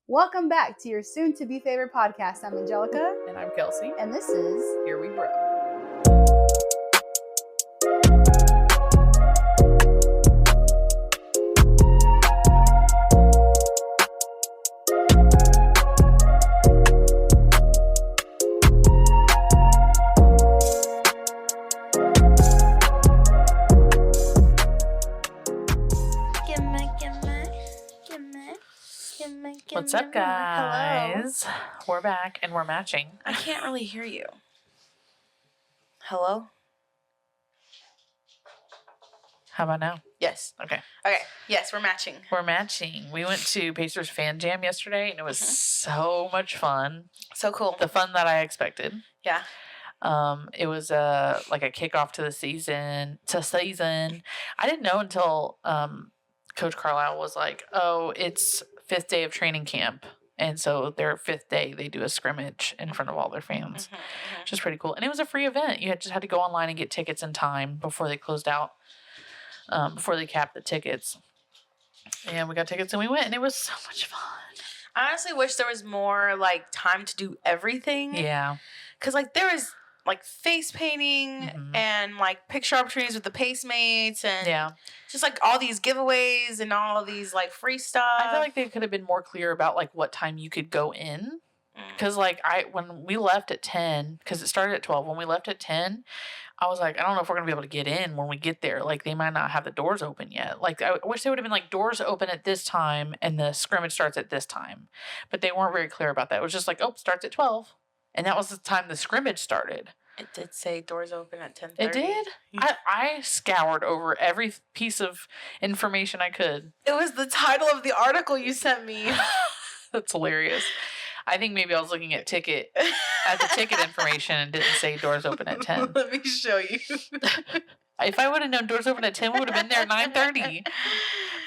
Welcome back to your soon-to-be favorite podcast. I'm Angelica. And I'm Kelsey. And this is Here We Grow. What's up, guys? Hello. We're back and we're matching. I can't really hear you. Hello? How about now? Yes. Okay. Okay. Yes, we're matching. We're matching. We went to Pacers Fan Jam yesterday and it was so much fun. So cool. The fun that I expected. Yeah. It was like a kickoff to the season. I didn't know until Coach Carlisle was like, "Oh, it's 5th day of training camp." And so their 5th day, they do a scrimmage in front of all their fans, which is pretty cool. And it was a free event. You just had to go online and get tickets in time before they closed out, before they capped the tickets. And we got tickets and we went, and it was so much fun. I honestly wish there was more, time to do everything. Yeah. Because, there was, face painting and, picture opportunities with the Pacemates and just, all these giveaways and all of these, free stuff. I feel like they could have been more clear about, what time you could go in. Because, when we left at 10, because it started at 12, when we left at 10, I was like, I don't know if we're going to be able to get in when we get there. They might not have the doors open yet. I wish they would have been, doors open at this time and the scrimmage starts at this time. But they weren't very clear about that. It was just starts at 12. And that was the time the scrimmage started. It did say doors open at 10:30. It did? I scoured over every piece of information I could. It was the title of the article you sent me. That's hilarious. I think maybe I was looking at the ticket information and didn't say doors open at 10. Let me show you. If I would have known doors open at 10, we would have been there at 9:30.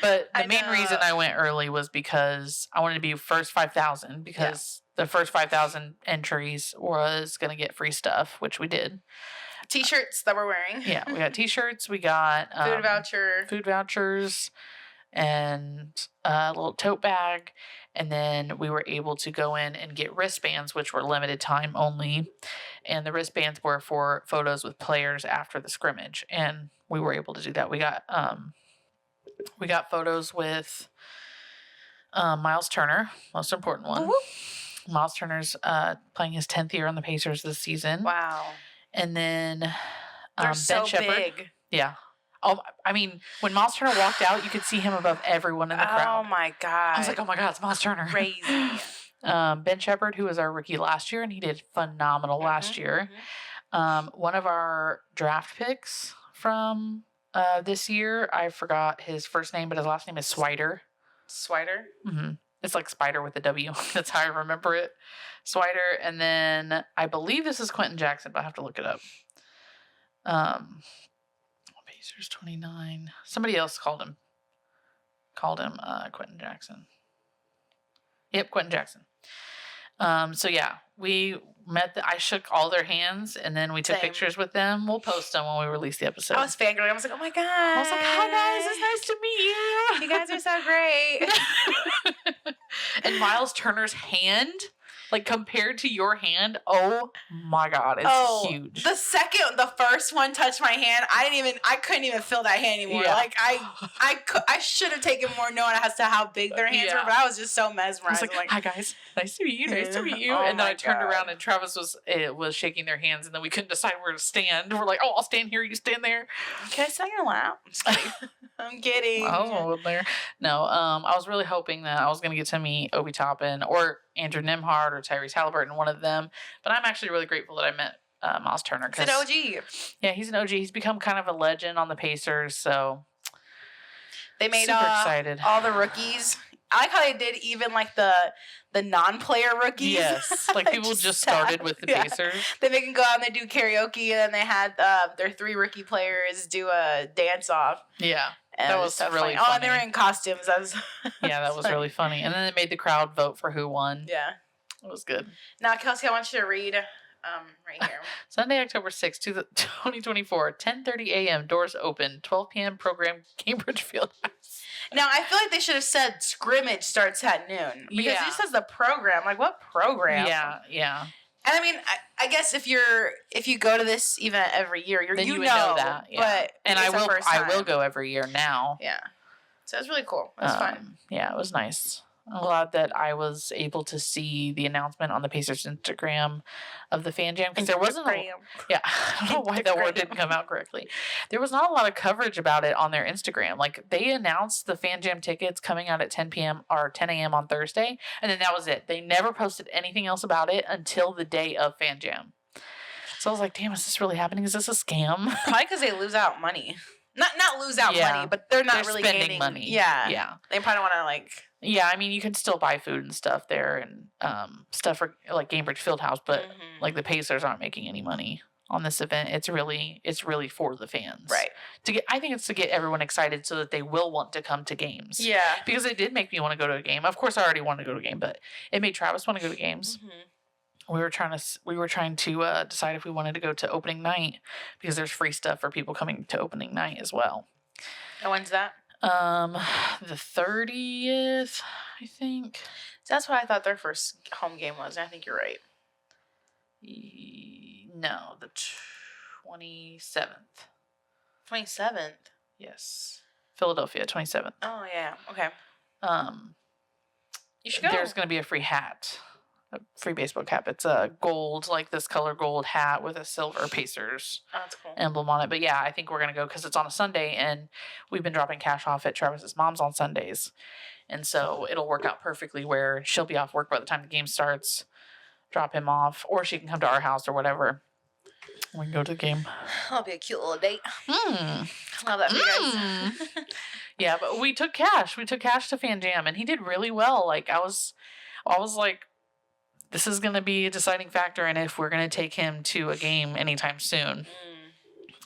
But the main reason I went early was because I wanted to be first 5,000 because the first 5,000 entries was going to get free stuff, which we did. T-shirts that we're wearing. Yeah, we got T-shirts. We got food vouchers, and a little tote bag. And then we were able to go in and get wristbands, which were limited time only. And the wristbands were for photos with players after the scrimmage. And we were able to do that. We got photos with Miles Turner, most important one. Woo-hoo. Miles Turner's playing his 10th year on the Pacers this season. Wow. And then They're Ben so Shepherd. big. Yeah. Oh, I mean, when Miles Turner walked out, you could see him above everyone in the crowd. Oh, my God. I was like, oh, my God, it's Miles Turner. Crazy. Ben Shepherd, who was our rookie last year, and he did phenomenal last year. One of our draft picks from this year, I forgot his first name, but his last name is Swider. Swider? Mm-hmm. It's like spider with a W. That's how I remember it. Swider. And then I believe this is Quentin Jackson, but I have to look it up. Pacers 29. Somebody else called him Quentin Jackson. Yep, Quentin Jackson. So yeah, we met. I shook all their hands, and then we took pictures with them. We'll post them when we release the episode. I was fangirling. I was like, oh my God. I was like, hi guys, it's nice to meet you. You guys are so great. And Miles Turner's hand, compared to your hand, oh my God, it's huge. The first one touched my hand, I couldn't even feel that hand anymore. Yeah. I should have taken more knowing as to how big their hands were, but I was just so mesmerized. I was like, hi guys, nice to meet you, nice to meet you. Oh and then I turned God. around and Travis was shaking their hands, and then we couldn't decide where to stand. We're like, oh, I'll stand here, you stand there. Can I sit on your lap? I'm kidding. Oh, there. No, I was really hoping that I was going to get to meet Obi Toppin or Andrew Nembhard or Tyrese Halliburton, one of them. But I'm actually really grateful that I met Miles Turner. He's an OG. Yeah, he's an OG. He's become kind of a legend on the Pacers, so they made super excited. All the rookies. I like how they did even the non-player rookies. Yes, people just started with the Pacers. They make them go out and they do karaoke, and then they had their 3 rookie players do a dance-off. Yeah. And that was so really funny. funny. Oh, and they were in costumes. That was really funny. And then they made the crowd vote for who won. Yeah. It was good. Now, Kelsey, I want you to read right here. Sunday, October 6th, 2024, 10:30 a.m. Doors open. 12 p.m. program, Cambridge Fieldhouse. Now, I feel like they should have said scrimmage starts at noon. Because it says the program. Like, what program? Yeah. And I mean, I guess if you go to this event every year, then you would know that. Yeah. But and I will go every year now. Yeah. So it's really cool. It was fun. Yeah, it was nice. I'm glad that I was able to see the announcement on the Pacers Instagram of the fan jam, because there wasn't I don't know why that word didn't come out correctly. There was not a lot of coverage about it on their Instagram. Like, they announced the fan jam tickets coming out at 10 p.m. or 10 a.m. on Thursday, and then that was it. They never posted anything else about it until the day of fan jam. So I was like, damn, is this really happening? Is this a scam? Probably because they lose out money. Not lose out money, but they're not really spending gaining money. Yeah. They probably want to Yeah, I mean, you can still buy food and stuff there, and stuff for like Cambridge Fieldhouse, but like the Pacers aren't making any money on this event. It's really for the fans, right? I think it's to get everyone excited so that they will want to come to games. Yeah, because it did make me want to go to a game. Of course, I already wanted to go to a game, but it made Travis want to go to games. We were trying to decide if we wanted to go to opening night, because there's free stuff for people coming to opening night as well. And when's that? The 30th, I think. That's what I thought their first home game was, and I think you're right. No, the 27th. 27th? Yes. Philadelphia, 27th. Oh, yeah. Okay. You should go. There's going to be a free hat. A free baseball cap. It's a gold, like this color gold hat with a silver Pacers emblem on it. But yeah, I think we're going to go because it's on a Sunday, and we've been dropping cash off at Travis's mom's on Sundays. And so it'll work out perfectly where she'll be off work by the time the game starts, drop him off, or she can come to our house or whatever. We can go to the game. That'll be a cute little date. Love that for you guys. Yeah, but we took cash. We took cash to Fan Jam, and he did really well. Like, I was like, this is going to be a deciding factor in if we're going to take him to a game anytime soon.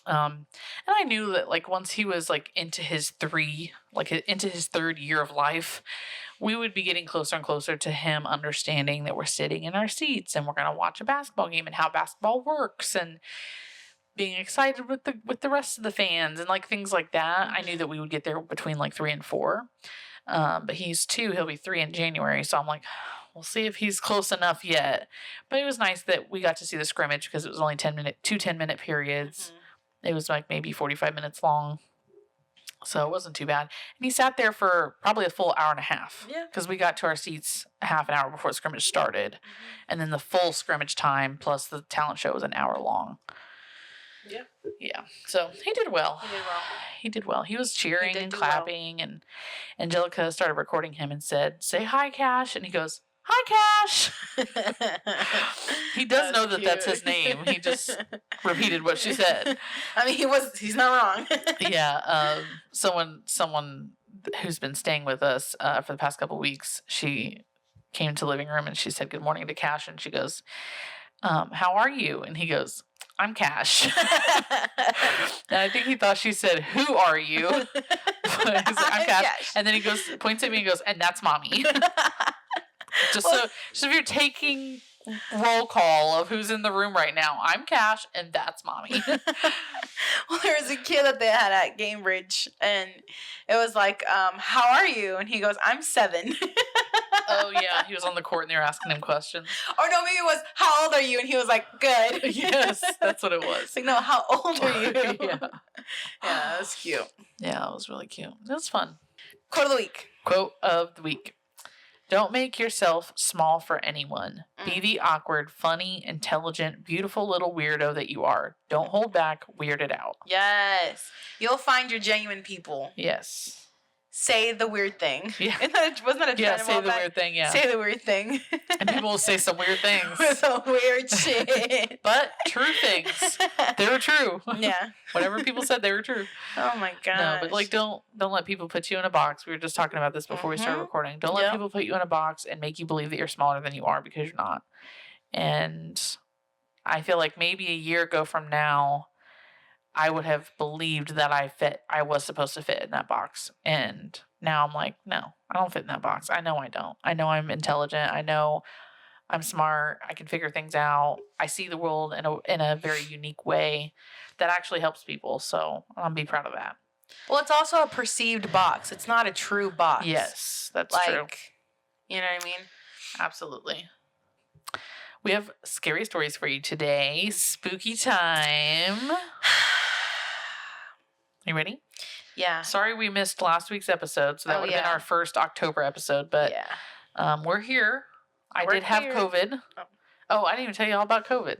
And I knew that, like, once he was, like, into his third year of life, we would be getting closer and closer to him understanding that we're sitting in our seats and we're going to watch a basketball game and how basketball works, and being excited with the rest of the fans and, like, things like that. I knew that we would get there between, like, 3 and 4. But he's 2, he'll be 3 in January. So I'm like, we'll see if he's close enough yet. But it was nice that we got to see the scrimmage because it was only 2 10-minute periods. It was like maybe 45 minutes long. So it wasn't too bad. And he sat there for probably a full hour and a half. Yeah. Because we got to our seats a half an hour before the scrimmage started. And then the full scrimmage time plus the talent show was an hour long. Yeah. Yeah. So he did well. He did well. He was cheering and clapping, and Angelica started recording him and said, "Say hi, Cash." And he goes, "Hi, Cash." He does know that that's his name. He just repeated what she said. I mean, he's not wrong. Yeah. Someone who's been staying with us for the past couple weeks, she came to the living room and she said good morning to Cash, and she goes, "How are you?" And he goes, "I'm Cash." And I think he thought she said, "Who are you?" But he's like, "I'm Cash." And then he goes, points at me and goes, "And that's Mommy." So if you're taking roll call of who's in the room right now, I'm Cash and that's Mommy. Well, there was a kid that they had at Cambridge, and it was like, "How are you?" And he goes, "I'm 7." Oh, yeah. He was on the court and they were asking him questions. Or no, maybe it was, "How old are you?" And he was like, "Good." Yes, that's what it was. Like, no, "How old are you?" Yeah. Yeah, that was cute. Yeah, it was really cute. It was fun. Quote of the week. Quote of the week. Don't make yourself small for anyone. Be the awkward, funny, intelligent, beautiful little weirdo that you are. Don't hold back. Weird it out. Yes. You'll find your genuine people. Yes. Say the weird thing. Yeah. Wasn't that a trend? Yeah, say the weird thing, yeah. Say the weird thing. And people will say some weird things. With some weird shit. But true things. They were true. Yeah. Whatever people said, they were true. Oh my gosh. No, but like don't let people put you in a box. We were just talking about this before we started recording. Don't let people put you in a box and make you believe that you're smaller than you are, because you're not. And I feel like maybe a year ago from now, I would have believed that I was supposed to fit in that box. And now I'm like, no, I don't fit in that box. I know I don't. I know I'm intelligent. I know I'm smart. I can figure things out. I see the world in a very unique way that actually helps people. So I'll be proud of that. Well, it's also a perceived box. It's not a true box. Yes, that's true. You know what I mean? Absolutely. We have scary stories for you today. Spooky time. You ready? Yeah. Sorry we missed last week's episode. So that would have been our first October episode. But we're here. I did have COVID. Oh, I didn't even tell you all about COVID.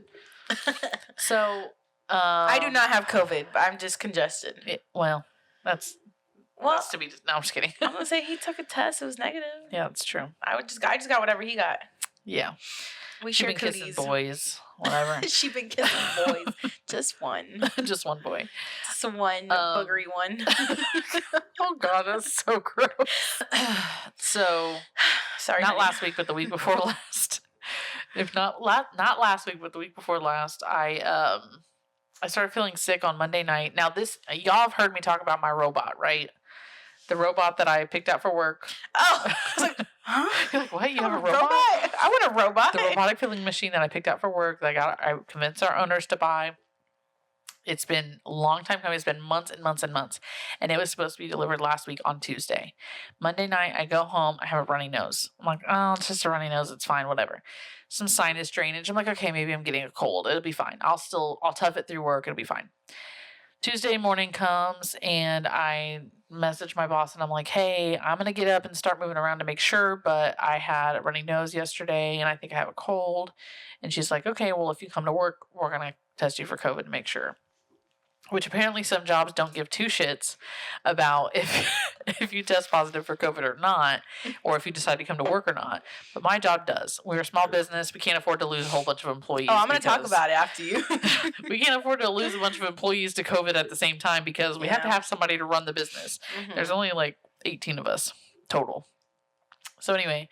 So I do not have COVID, but I'm just congested. That's to be. No, I'm just kidding. I'm gonna say he took a test. It was negative. Yeah, that's true. I just got whatever he got. Yeah. We She's share been cooties. kissing boys, whatever. She's been kissing boys. Just one. Just one boy. Just one boogery one. Oh God, that's so gross. So, sorry. Not last week, but the week before last. If not last week, but the week before last, I started feeling sick on Monday night. Now y'all have heard me talk about my robot, right? The robot that I picked out for work. Oh, I was like, huh? You're like, what? You have a robot? I want a robot. The robotic filling machine that I picked out for work that I convinced our owners to buy. It's been a long time coming. It's been months and months and months. And it was supposed to be delivered last week on Tuesday. Monday night, I go home. I have a runny nose. I'm like, oh, it's just a runny nose. It's fine, whatever. Some sinus drainage. I'm like, okay, maybe I'm getting a cold. It'll be fine. I'll tough it through work. It'll be fine. Tuesday morning comes and I message my boss and I'm like, hey, I'm going to get up and start moving around to make sure, but I had a runny nose yesterday and I think I have a cold. And she's like, okay, well, if you come to work, we're going to test you for COVID to make sure. Which apparently some jobs don't give two shits about if you test positive for COVID or not, or if you decide to come to work or not. But my job does. We're a small business. We can't afford to lose a whole bunch of employees. Oh, I'm going to talk about it after you. We can't afford to lose a bunch of employees to COVID at the same time because we have to have somebody to run the business. Mm-hmm. There's only like 18 of us total. So anyway,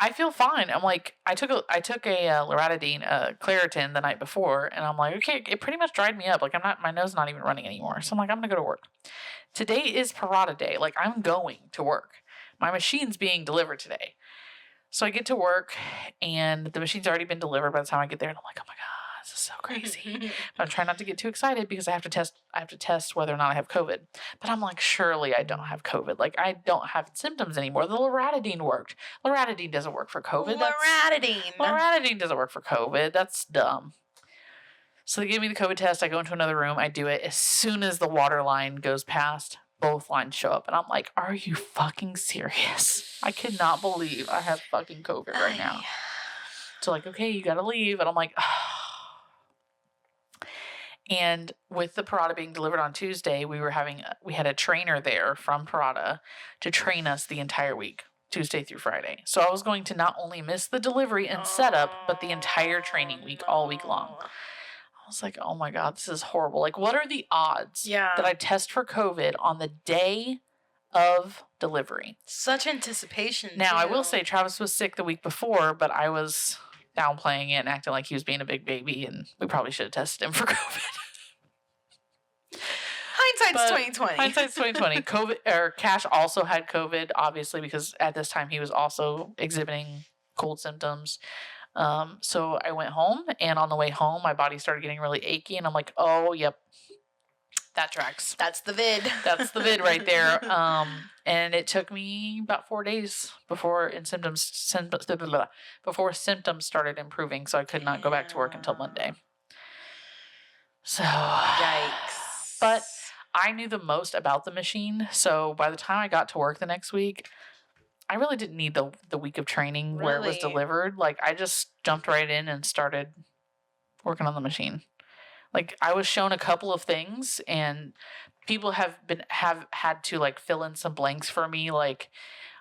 I feel fine. I'm like, I took a loratadine, Claritin the night before, and I'm like, okay, it pretty much dried me up. Like my nose is not even running anymore. So I'm like, I'm gonna go to work. Today is Parada Day. Like I'm going to work. My machine's being delivered today. So I get to work, and the machine's already been delivered by the time I get there, and I'm like, oh my God, this is so crazy. But I'm trying not to get too excited because I have to test whether or not I have COVID. But I'm like, surely I don't have COVID. Like I don't have symptoms anymore. The loratadine worked. Loratadine doesn't work for COVID. Loratadine doesn't work for COVID. That's dumb. So they give me the COVID test. I go into another room. I do it. As soon as the water line goes past, both lines show up. And I'm like, are you fucking serious? I cannot believe I have fucking COVID right now. So like, okay, you got to leave. And I'm like, oh. And with the Parada being delivered on Tuesday, we had a trainer there from Parada to train us the entire week, Tuesday through Friday. So I was going to not only miss the delivery and setup, but the entire training week, all week long. I was like, oh my God, this is horrible. Like, what are the odds that I test for COVID on the day of delivery? Such anticipation. Now, I will say Travis was sick the week before, but I was downplaying it and acting like he was being a big baby, and we probably should have tested him for COVID. Hindsight's 2020. Hindsight's 2020. COVID, or Cash also had COVID, obviously, because at this time he was also exhibiting cold symptoms. So I went home, and on the way home, my body started getting really achy, and I'm like, oh, yep, that tracks. That's the vid. That's the vid right there. And it took me about 4 days before symptoms started improving, so I could not go back to work until Monday. So, yikes. But I knew the most about the machine, so by the time I got to work the next week, I really didn't need the week of training where it was delivered. Like, I just jumped right in and started working on the machine. Like, I was shown a couple of things, and people have had to like fill in some blanks for me. Like,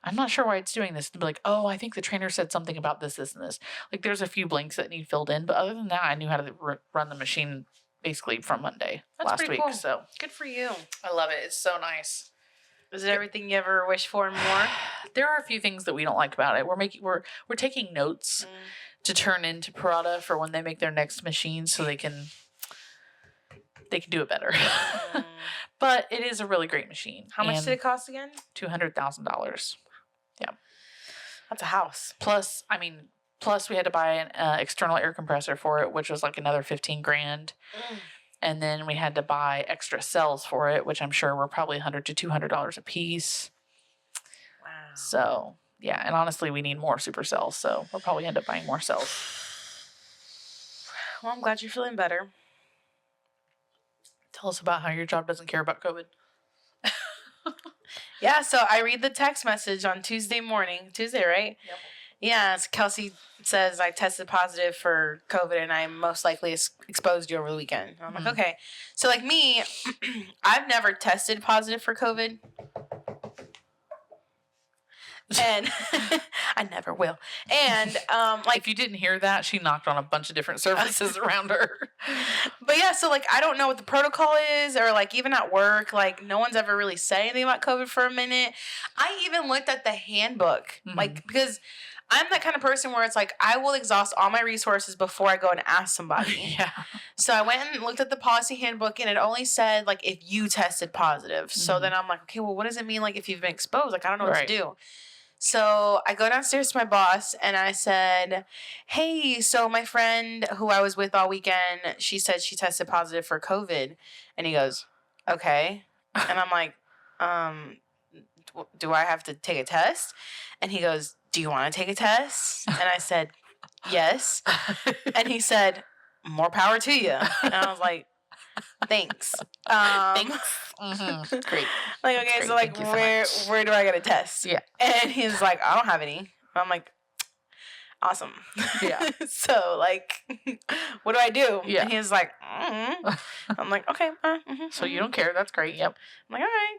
I'm not sure why it's doing this. To be like, oh, I think the trainer said something about this, and this. Like, there's a few blanks that need filled in, but other than that, I knew how to run the machine basically from Monday last week. Cool. So good for you. I love it. It's so nice. Is it everything you ever wish for and more? There are a few things that we don't like about it. We're taking notes to turn into Parada for when they make their next machine, so they can do it better. But it is a really great machine. How much did it cost again? $200,000. Yeah, that's a house. Plus, I mean, Plus, we had to buy an external air compressor for it, which was like another $15,000. And then we had to buy extra cells for it, which I'm sure were probably $100 to $200 a piece. Wow. So, yeah. And honestly, we need more super cells. So we'll probably end up buying more cells. Well, I'm glad you're feeling better. Tell us about how your job doesn't care about COVID. Yeah, so I read the text message on Tuesday morning. Tuesday, right? Yep. Yeah, Kelsey says I tested positive for COVID and I most likely exposed you over the weekend. I'm like, okay. So like me, I've never tested positive for COVID. And I never will. And like, if you didn't hear that, she knocked on a bunch of different surfaces around her. But yeah, so like I don't know what the protocol is, or like even at work, like no one's ever really said anything about COVID for a minute. I even looked at the handbook, like because I'm that kind of person where it's like I will exhaust all my resources before I go and ask somebody. Yeah. So I went and looked at the policy handbook, and it only said like if you tested positive. So then I'm like, okay, well, what does it mean like if you've been exposed? Like I don't know what to do. So I go downstairs to my boss and I said, hey, so my friend who I was with all weekend, she said she tested positive for COVID. And he goes, okay. And I'm like, do I have to take a test? And he goes, do you want to take a test? And I said, yes. And he said, more power to you. And I was like, thanks. Thanks. Great. Like, okay, so like where do I get a test? Yeah. And he's like, I don't have any. I'm like, awesome. Yeah. So like, what do I do? Yeah. And he's like, I'm like, okay. So you don't care? That's great. Yep. I'm like, all right.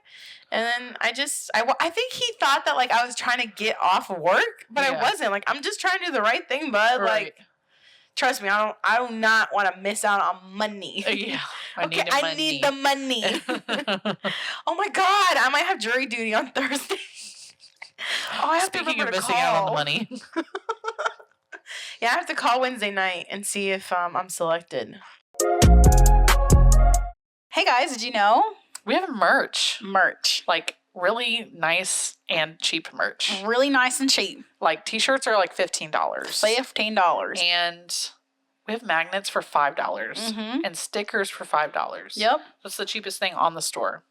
And then I think he thought that like I was trying to get off work, but I wasn't. Like, I'm just trying to do the right thing, bud. Right. Like, trust me, I do not want to miss out on money. Yeah. I need the money. Oh my God, I might have jury duty on Thursday. Oh, I have to remember to missing call. out on the money. Yeah, I have to call Wednesday night and see if I'm selected. Hey guys, did you know? We have merch. Like really nice and cheap merch. Really nice and cheap. Like t-shirts are like $15. $15. And we have magnets for $5 and stickers for $5. Yep. That's the cheapest thing on the store.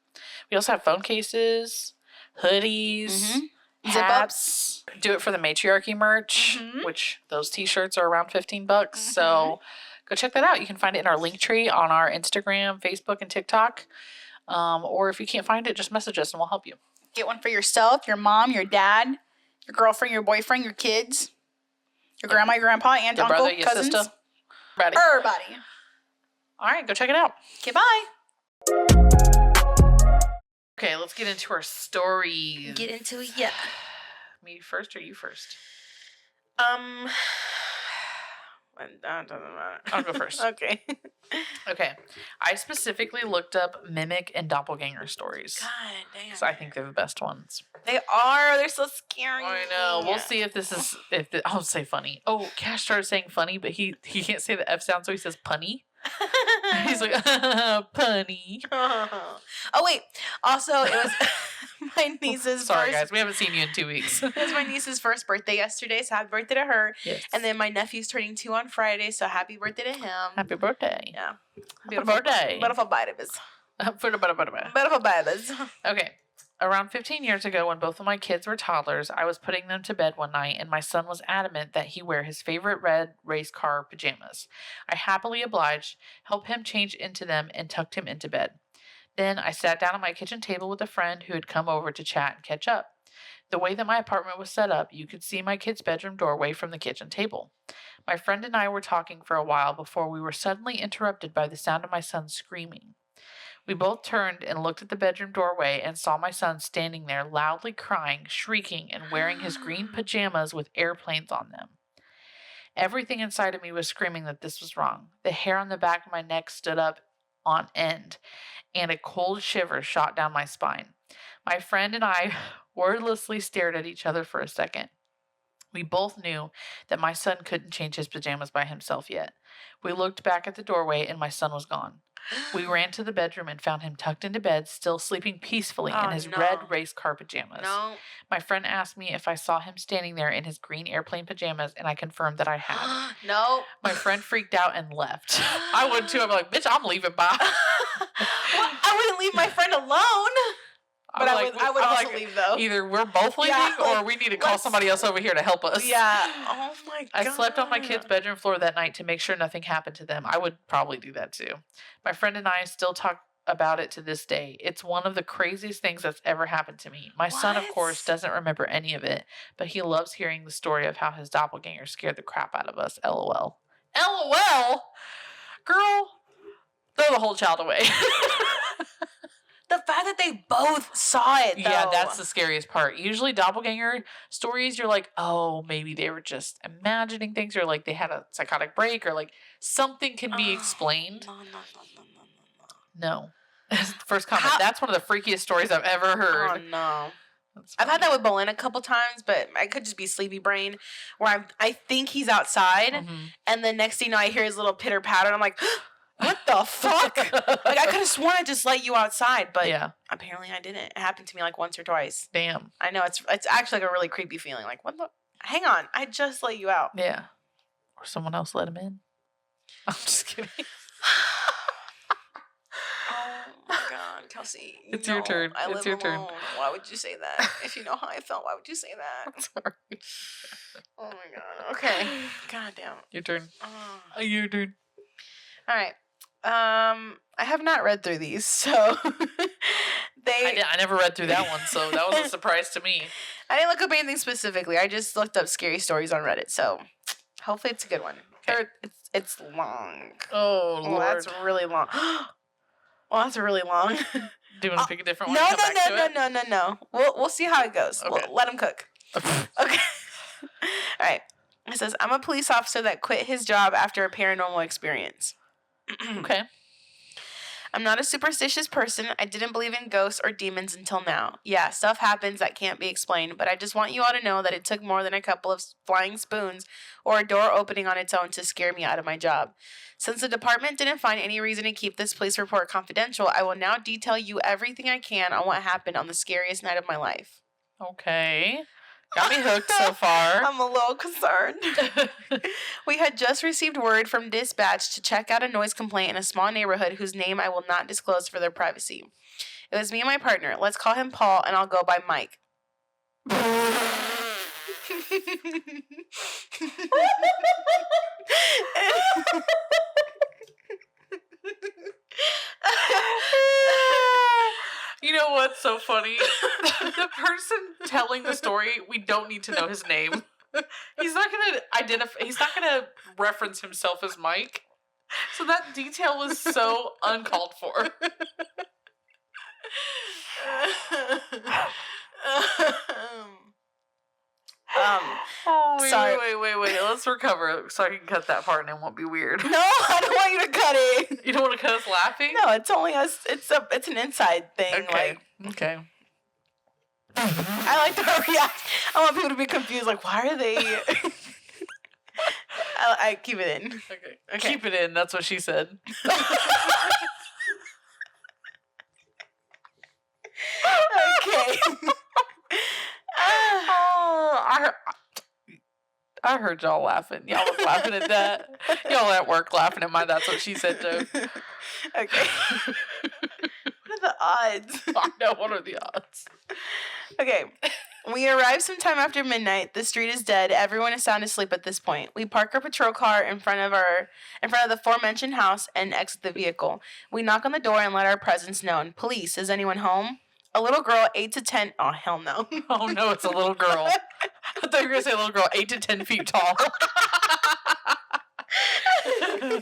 We also have phone cases, hoodies, hats. Do it for the matriarchy merch, which those t-shirts are around $15. So go check that out. You can find it in our link tree on our Instagram, Facebook, and TikTok. Or if you can't find it, just message us and we'll help you. Get one for yourself, your mom, your dad, your girlfriend, your boyfriend, your kids, your grandma, your grandpa, aunt, uncle, brother, your cousins. sister. Everybody. All right, go check it out. Okay, bye. Okay, let's get into our stories. Get into it, yeah. Me first or you first? I'll go first. Okay. Okay. I specifically looked up mimic and doppelganger stories. God damn. So I think they're the best ones. They are. They're so scary. I know. We'll see if this is I'll say funny. Oh, Cash started saying funny, but he can't say the F sound, so he says punny. He's like punny. Oh wait. Also, it was my niece's Sorry guys, we haven't seen you in 2 weeks. It was my niece's first birthday yesterday, so happy birthday to her. Yes. And then my nephew's turning 2 on Friday, so happy birthday to him. Happy birthday. Yeah. Happy birthday. Beautiful babies. Beautiful babies. Okay. Around 15 years ago, when both of my kids were toddlers, I was putting them to bed one night, and my son was adamant that he wear his favorite red race car pajamas. I happily obliged, helped him change into them, and tucked him into bed. Then I sat down at my kitchen table with a friend who had come over to chat and catch up. The way that my apartment was set up, you could see my kid's bedroom doorway from the kitchen table. My friend and I were talking for a while before we were suddenly interrupted by the sound of my son screaming. We both turned and looked at the bedroom doorway and saw my son standing there loudly crying, shrieking, and wearing his green pajamas with airplanes on them. Everything inside of me was screaming that this was wrong. The hair on the back of my neck stood up on end, and a cold shiver shot down my spine. My friend and I wordlessly stared at each other for a second. We both knew that my son couldn't change his pajamas by himself yet. We looked back at the doorway, and my son was gone. We ran to the bedroom and found him tucked into bed, still sleeping peacefully in his red race car pajamas. No. My friend asked me if I saw him standing there in his green airplane pajamas, and I confirmed that I had. No. My friend freaked out and left. I would too. I'm like, bitch, I'm leaving, bye. Well, I wouldn't leave my friend alone. But I would also leave, though. Either we're both leaving or we need to call somebody else over here to help us. Yeah. Oh, my God. I slept on my kid's bedroom floor that night to make sure nothing happened to them. I would probably do that, too. My friend and I still talk about it to this day. It's one of the craziest things that's ever happened to me. My son, of course, doesn't remember any of it, but he loves hearing the story of how his doppelganger scared the crap out of us. LOL. LOL? Girl, throw the whole child away. The fact that they both saw it, though. Yeah, that's the scariest part. Usually doppelganger stories, you're like, oh, maybe they were just imagining things, or like they had a psychotic break, or like something can be explained. No. First comment. That's one of the freakiest stories I've ever heard. Oh, no. I've had that with Bolin a couple times, but I could just be sleepy brain, where I think he's outside, and the next thing you know, I hear his little pitter patter, and I'm like, what the fuck? Like, I could have sworn I just let you outside, but apparently I didn't. It happened to me like once or twice. Damn. I know, it's actually like a really creepy feeling. Like, what the? Hang on, I just let you out. Yeah. Or someone else let him in. I'm just kidding. Oh my God, Kelsey. It's your turn. It's your turn. Why would you say that? If you know how I felt, why would you say that? I'm sorry. Oh my God. Okay. God damn. Your turn. Your turn. All right. I have not read through these, so I never read through that one, so that was a surprise to me. I didn't look up anything specifically. I just looked up scary stories on Reddit, so hopefully it's a good one. Okay. It's long. Oh, Lord. That's really long. Well, that's really long. Do you want to pick a different one? No. We'll see how it goes. Okay. Let him cook. Okay. All right. It says, I'm a police officer that quit his job after a paranormal experience. Okay. I'm not a superstitious person. I didn't believe in ghosts or demons until now. Yeah, stuff happens that can't be explained, but I just want you all to know that it took more than a couple of flying spoons or a door opening on its own to scare me out of my job. Since the department didn't find any reason to keep this police report confidential, I will now detail you everything I can on what happened on the scariest night of my life. Okay. Got me hooked so far. I'm a little concerned. We had just received word from dispatch to check out a noise complaint in a small neighborhood whose name I will not disclose for their privacy. It was me and my partner. Let's call him Paul, and I'll go by Mike. You know what's so funny? The person telling the story, we don't need to know his name. He's not going to identify, he's not going to reference himself as Mike. So that detail was so uncalled for. Sorry. Wait. Let's recover so I can cut that part and it won't be weird. No, I don't want you to cut it. You don't want to cut us laughing? No, it's only us. It's an inside thing. Okay. Okay. I like to react. I want people to be confused. Like, why are they? I keep it in. Okay. Keep it in. That's what she said. Okay. I heard y'all laughing. Y'all was laughing at that. Y'all at work laughing at my "that's what she said" joke. Okay. What are the odds? I know. What are the odds? Okay. We arrive sometime after midnight. The street is dead. Everyone is sound asleep at this point. We park our patrol car in front of the aforementioned house and exit the vehicle. We knock on the door and let our presence known. Police, is anyone home? A little girl, 8 to 10. Oh, hell no. Oh, no, it's a little girl. I thought you were going to say a little girl, 8 to 10 feet tall. A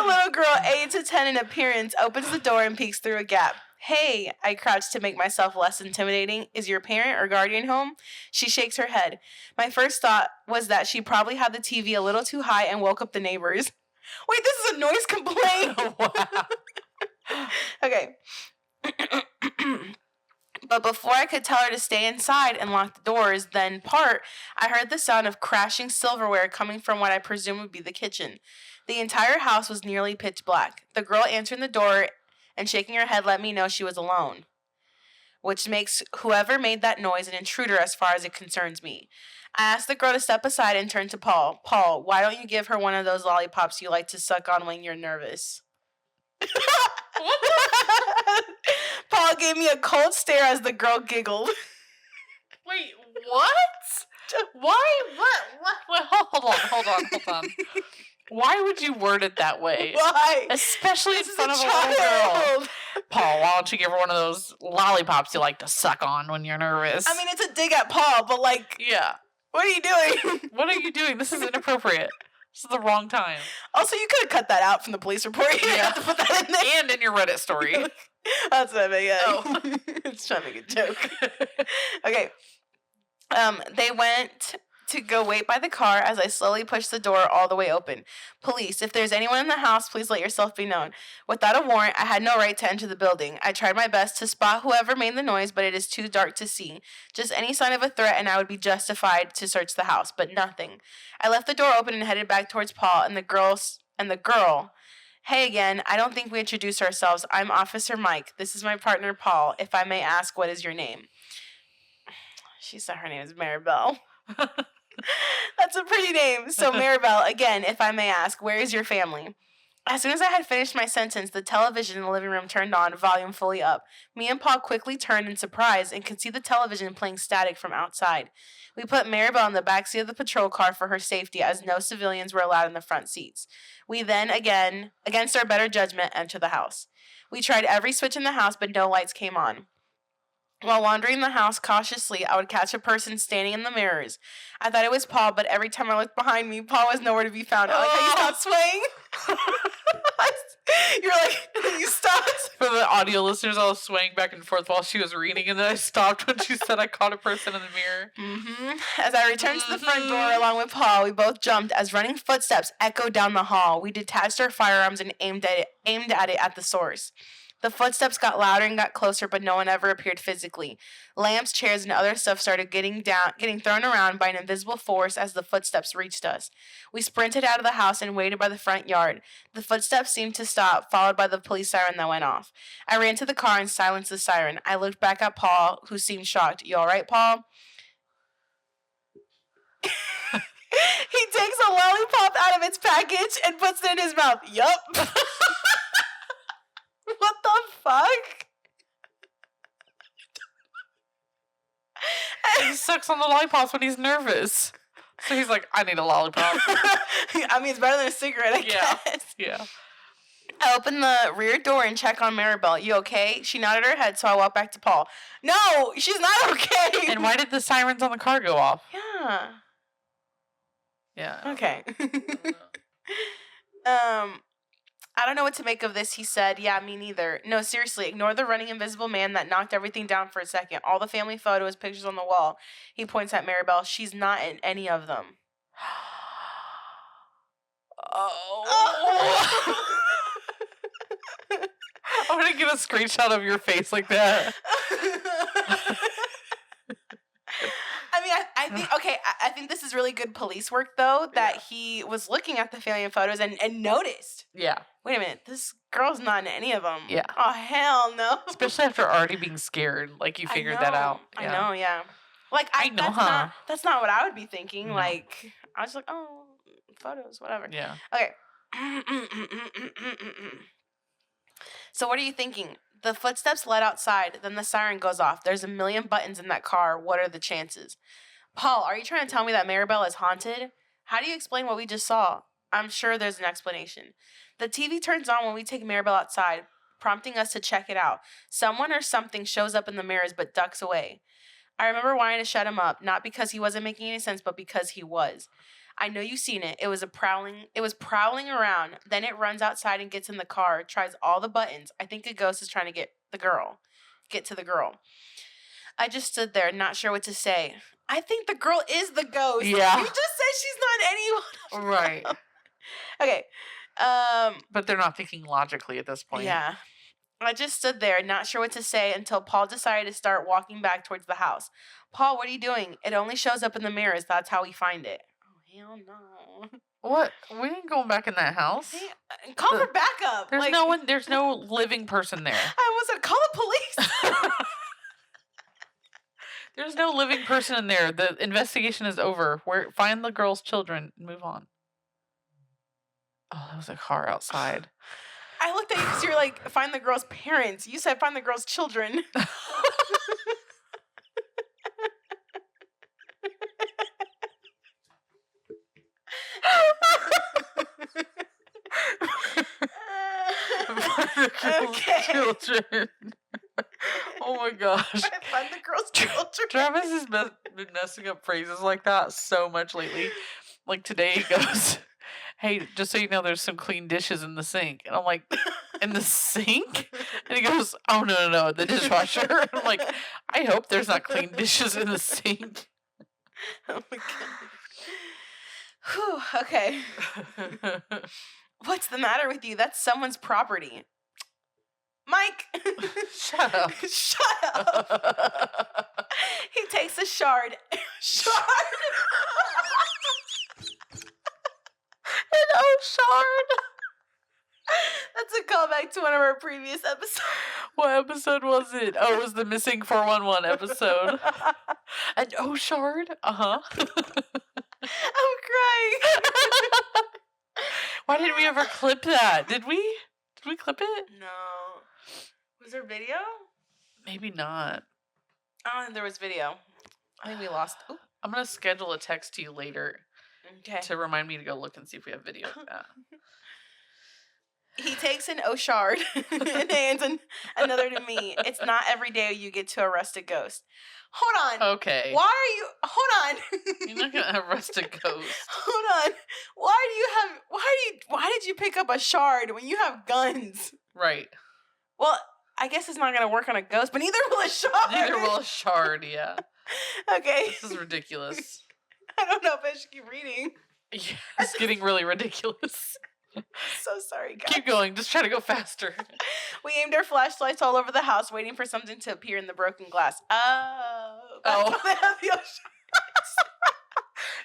little girl, 8 to 10 in appearance, opens the door and peeks through a gap. Hey, I crouch to make myself less intimidating. Is your parent or guardian home? She shakes her head. My first thought was that she probably had the TV a little too high and woke up the neighbors. Wait, this is a noise complaint? Wow. Okay. But before I could tell her to stay inside and lock the doors, then I heard the sound of crashing silverware coming from what I presume would be the kitchen. The entire house was nearly pitch black. The girl answering the door and shaking her head let me know she was alone, which makes whoever made that noise an intruder as far as it concerns me. I asked the girl to step aside and turn to Paul. Paul, why don't you give her one of those lollipops you like to suck on when you're nervous? Paul gave me a cold stare as the girl giggled. Wait, what? Why? What? Wait, hold on. Why would you word it that way? Why? Especially in front of a little girl. Paul, why don't you give her one of those lollipops you like to suck on when you're nervous? I mean, it's a dig at Paul, but like... Yeah. What are you doing? What are you doing? This is inappropriate. This is the wrong time. Also, you could have cut that out from the police report. You have to put that in there. And in your Reddit story. That's what I meant, yeah. Oh. It's trying to make a joke. Okay. They went to go wait by the car as I slowly pushed the door all the way open. Police, if there's anyone in the house, please let yourself be known. Without a warrant, I had no right to enter the building. I tried my best to spot whoever made the noise, but it is too dark to see. Just any sign of a threat and I would be justified to search the house, but nothing. I left the door open and headed back towards Paul and the girl. Hey again, I don't think we introduced ourselves. I'm Officer Mike. This is my partner, Paul. If I may ask, what is your name? She said her name is Maribel. That's a pretty name. So Maribel, again, if I may ask, where is your family? As soon as I had finished my sentence, the television in the living room turned on, volume fully up. Me and Paul quickly turned in surprise and could see the television playing static from outside. We put Maribel in the backseat of the patrol car for her safety, as no civilians were allowed in the front seats. We then, again, against our better judgment, entered the house. We tried every switch in the house, but no lights came on. While wandering the house cautiously, I would catch a person standing in the mirrors. I thought it was Paul, but every time I looked behind me, Paul was nowhere to be found. I like how you stopped swaying. You're like, you stopped. For the audio listeners, I was swaying back and forth while she was reading, and then I stopped when she said I caught a person in the mirror. Mm-hmm. As I returned to the front door along with Paul, we both jumped as running footsteps echoed down the hall. We detached our firearms and aimed at it at the source. The footsteps got louder and got closer, but no one ever appeared physically. Lamps, chairs, and other stuff started getting thrown around by an invisible force as the footsteps reached us. We sprinted out of the house and waited by the front yard. The footsteps seemed to stop, followed by the police siren that went off. I ran to the car and silenced the siren. I looked back at Paul, who seemed shocked. You all right, Paul? He takes a lollipop out of its package and puts it in his mouth. Yup. What the fuck? He sucks on the lollipops when he's nervous. So he's like, I need a lollipop. I mean, it's better than a cigarette, I guess. Yeah. I open the rear door and check on Maribel. You okay? She nodded her head, so I walked back to Paul. No, she's not okay. And why did the sirens on the car go off? Yeah. Okay. I don't know what to make of this, he said. Yeah, me neither. No, seriously, ignore the running invisible man that knocked everything down for a second. All the family photos, pictures on the wall. He points at Maribel. She's not in any of them. Oh. I'm going to get a screenshot of your face like that. I think this is really good police work, though, that he was looking at the family photos and noticed. Yeah. Wait a minute, this girl's not in any of them. Yeah. Oh, hell no. Especially after already being scared. Like, you figured that out. Yeah. I know, yeah. Like, that's not what I would be thinking. No. Like, I was like, oh, photos, whatever. Yeah. Okay. So what are you thinking? The footsteps led outside, then the siren goes off. There's a million buttons in that car. What are the chances? Paul, are you trying to tell me that Maribel is haunted? How do you explain what we just saw? I'm sure there's an explanation. The TV turns on when we take Maribel outside, prompting us to check it out. Someone or something shows up in the mirrors but ducks away. I remember wanting to shut him up, not because he wasn't making any sense, but because he was. I know you've seen it. It was prowling around. Then it runs outside and gets in the car, tries all the buttons. I think a ghost is trying to get to the girl. I just stood there, not sure what to say. I think the girl is the ghost. Yeah. You just said she's not anyone. Right. Okay. But they're not thinking logically at this point. Yeah. I just stood there, not sure what to say, until Paul decided to start walking back towards the house. Paul, what are you doing? It only shows up in the mirrors. That's how we find it. Oh, hell no. What? We ain't going back in that house. Hey, call for backup. There's no one. There's no living person there. I almost said, call the police. There's no living person in there. The investigation is over. Find the girl's children and move on. Oh, that was a car outside. I looked at you because you were like, find the girl's parents. You said find the girl's children. Okay. Children. Oh my gosh. Find the girl's children. Travis has been messing up phrases like that so much lately. Like today he goes, hey, just so you know, there's some clean dishes in the sink. And I'm like, in the sink? And he goes, oh, no, the dishwasher. And I'm like, I hope there's not clean dishes in the sink. Oh my God. Whew, okay. What's the matter with you? That's someone's property. Mike! Shut up. Shut up. He takes a shard. Shard? An shard. That's a callback to one of our previous episodes. What episode was it? Oh, it was the Missing 411 episode. An shard? Uh-huh. I'm crying. Why didn't we ever clip that? Did we? Did we clip it? No. Was there video? Maybe not. Oh, there was video. I think we lost. Ooh. I'm going to schedule a text to you later. Okay. To remind me to go look and see if we have video of that. He takes an shard and hands another to me. It's not every day you get to arrest a ghost. Hold on. Okay. Why are you... Hold on. You're not going to arrest a ghost. Hold on. Why did you pick up a shard when you have guns? Right. Well, I guess it's not going to work on a ghost, but neither will a shard. Neither will a shard, yeah. Okay. This is ridiculous. I don't know if I should keep reading. Yeah, it's getting really ridiculous. So sorry, guys. Keep going. Just try to go faster. We aimed our flashlights all over the house, waiting for something to appear in the broken glass. Oh. That's why they have the ocean.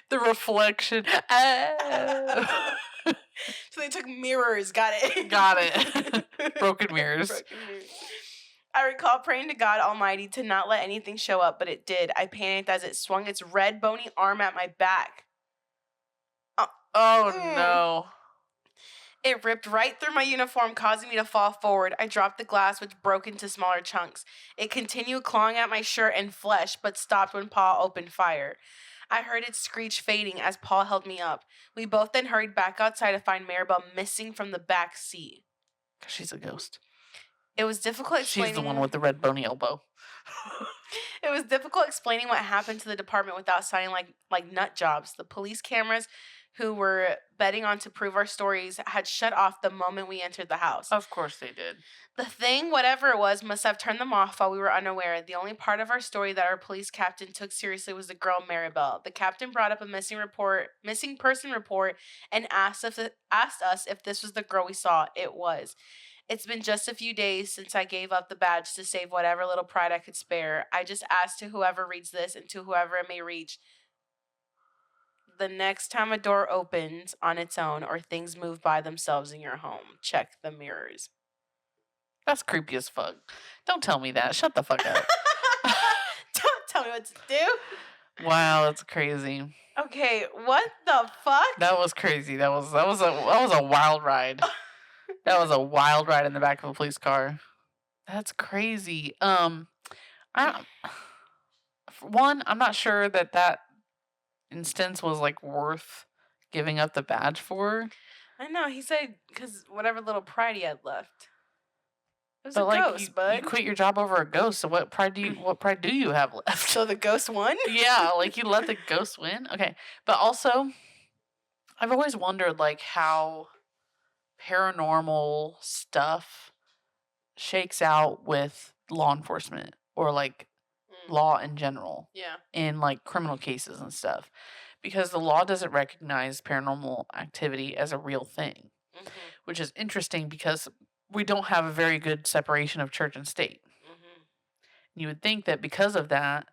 The reflection. Oh. So they took mirrors. Got it. Got it. Broken mirrors. Broken mirrors. I recall praying to God Almighty to not let anything show up, but it did. I panicked as it swung its red, bony arm at my back. Oh, no. It ripped right through my uniform, causing me to fall forward. I dropped the glass, which broke into smaller chunks. It continued clawing at my shirt and flesh, but stopped when Paul opened fire. I heard its screech fading as Paul held me up. We both then hurried back outside to find Maribel missing from the back seat. She's a ghost. It was difficult explaining... She's the one with the red bony elbow. It was difficult explaining what happened to the department without sounding like nut jobs. The police cameras who were betting on to prove our stories had shut off the moment we entered the house. Of course they did. The thing, whatever it was, must have turned them off while we were unaware. The only part of our story that our police captain took seriously was the girl Maribel. The captain brought up a missing person report and asked us if this was the girl we saw. It was. It's been just a few days since I gave up the badge to save whatever little pride I could spare. I just ask to whoever reads this and to whoever it may reach, the next time a door opens on its own or things move by themselves in your home, check the mirrors. That's creepy as fuck. Don't tell me that. Shut the fuck up. Don't tell me what to do. Wow, that's crazy. Okay, what the fuck? That was crazy. That was a wild ride. That was a wild ride in the back of a police car. That's crazy. For one, I'm not sure that instance was like worth giving up the badge for. I know, he said because whatever little pride he had left. It was but a like ghost, bud. You quit your job over a ghost, so what pride do you have left? So the ghost won? Yeah, like you let the ghost win? Okay. But also, I've always wondered like how paranormal stuff shakes out with law enforcement or like law in general. Yeah. In like criminal cases and stuff. Because the law doesn't recognize paranormal activity as a real thing. Mm-hmm. Which is interesting because we don't have a very good separation of church and state. Mm-hmm. You would think that because of that,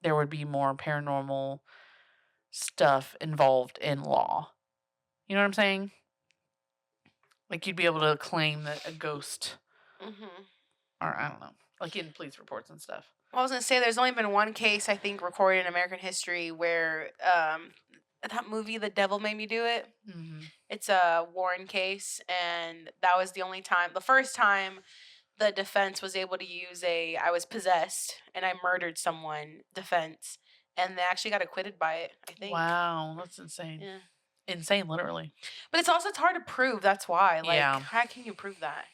there would be more paranormal stuff involved in law. You know what I'm saying? Like you'd be able to claim that a ghost, or I don't know, like in police reports and stuff. Well, I was gonna say there's only been one case I think recorded in American history where that movie The Devil Made Me Do It. Mm-hmm. It's a Warren case, and that was the first time the defense was able to use I was possessed and I murdered someone defense, and they actually got acquitted by it, I think. Wow, that's insane. Yeah. Insane, literally. But it's hard to prove, that's why. Like, Yeah. how can you prove that?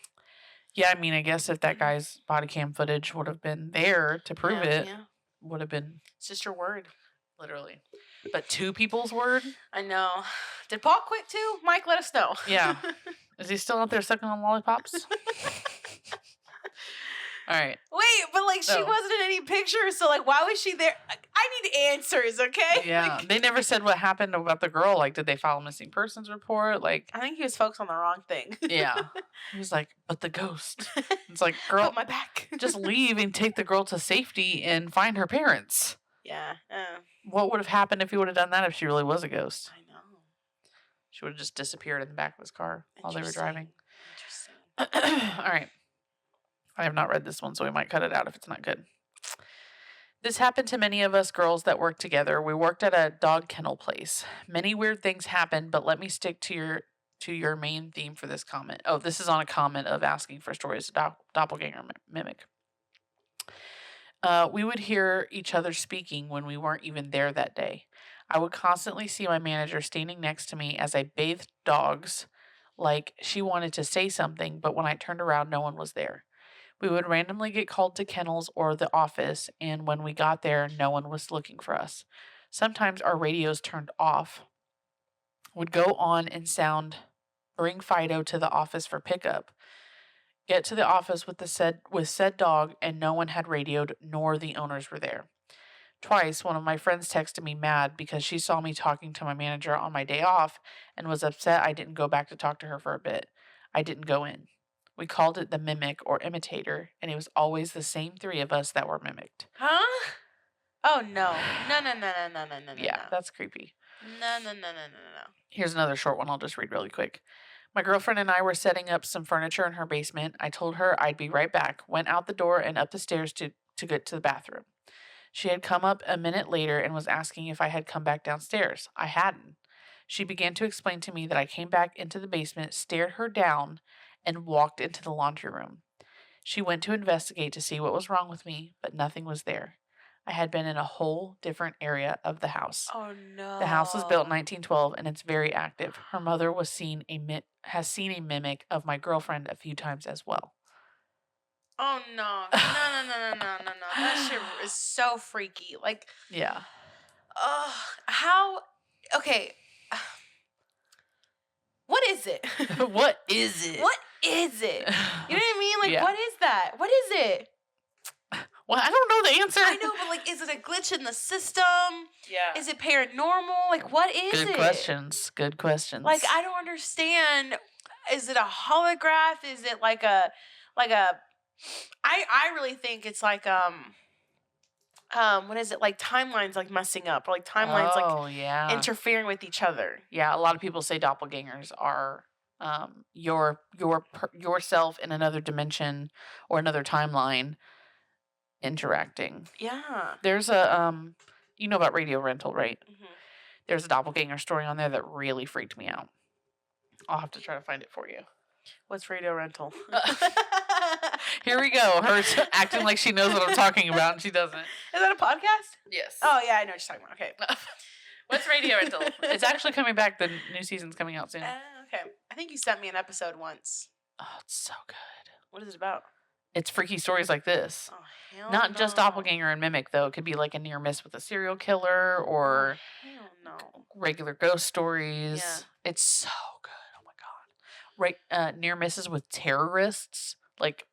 Yeah, I mean, I guess if that guy's body cam footage would have been there to prove it, would have been... It's just your word. Literally. But 2 people's word? I know. Did Paul quit too? Mike, let us know. Yeah. Is he still out there sucking on lollipops? All right. Wait, but like she wasn't in any pictures, so like why was she there? I need answers, okay? Yeah. They never said what happened about the girl. Like, did they file a missing persons report? Like, I think he was focused on the wrong thing. Yeah. He was like, but the ghost. It's like, girl, Put my back. just leave and take the girl to safety and find her parents. Yeah. What would have happened if he would have done that if she really was a ghost? I know. She would have just disappeared in the back of his car while they were driving. Interesting. All right. I have not read this one, so we might cut it out if it's not good. This happened to many of us girls that worked together. We worked at a dog kennel place. Many weird things happened, but let me stick to your main theme for this comment. Oh, this is on a comment of asking for stories to doppelganger mimic. We would hear each other speaking when we weren't even there that day. I would constantly see my manager standing next to me as I bathed dogs, like she wanted to say something, but when I turned around, no one was there. We would randomly get called to kennels or the office, and when we got there, no one was looking for us. Sometimes our radios turned off, would go on and sound, bring Fido to the office for pickup. Get to the office with said dog, and no one had radioed, nor the owners were there. Twice, one of my friends texted me mad because she saw me talking to my manager on my day off and was upset I didn't go back to talk to her for a bit. I didn't go in. We called it the mimic or imitator, and it was always the same 3 of us that were mimicked. Huh? Oh, no. No. Yeah, that's creepy. No. Here's another short one I'll just read really quick. My girlfriend and I were setting up some furniture in her basement. I told her I'd be right back, went out the door and up the stairs to get to the bathroom. She had come up a minute later and was asking if I had come back downstairs. I hadn't. She began to explain to me that I came back into the basement, stared her down, and walked into the laundry room. She went to investigate to see what was wrong with me, but nothing was there. I had been in a whole different area of the house. Oh, no. The house was built in 1912, and it's very active. Her mother has seen a mimic of my girlfriend a few times as well. Oh, no. No. That shit is so freaky. Like, yeah. How? Okay. What is it? What is it? What is it? You know what I mean? Like, Yeah. what is that? What is it? Well, I don't know the answer. I know, but like, is it a glitch in the system? Yeah. Is it paranormal? Like, what is it? Good questions. Good questions. Like, I don't understand. Is it a holograph? Is it like a I really think it's like what is it, like timelines like messing up, or like timelines yeah. interfering with each other. Yeah, a lot of people say doppelgangers are yourself in another dimension or another timeline interacting. Yeah. There's a you know about Radio Rental, right? Mm-hmm. There's a doppelganger story on there that really freaked me out. I'll have to try to find it for you. What's Radio Rental? Here we go. Her acting like she knows what I'm talking about, and she doesn't. Is that a podcast? Yes. Oh, yeah, I know what you're talking about. Okay. What's Radio Rental? It's actually coming back. The new season's coming out soon. Okay. I think you sent me an episode once. Oh, it's so good. What is it about? It's freaky stories like this. Oh, hell Not no. just doppelganger and mimic, though. It could be like a near miss with a serial killer or Hell no. regular ghost stories. Yeah. It's so good. Oh my god. Right, near misses with terrorists, like,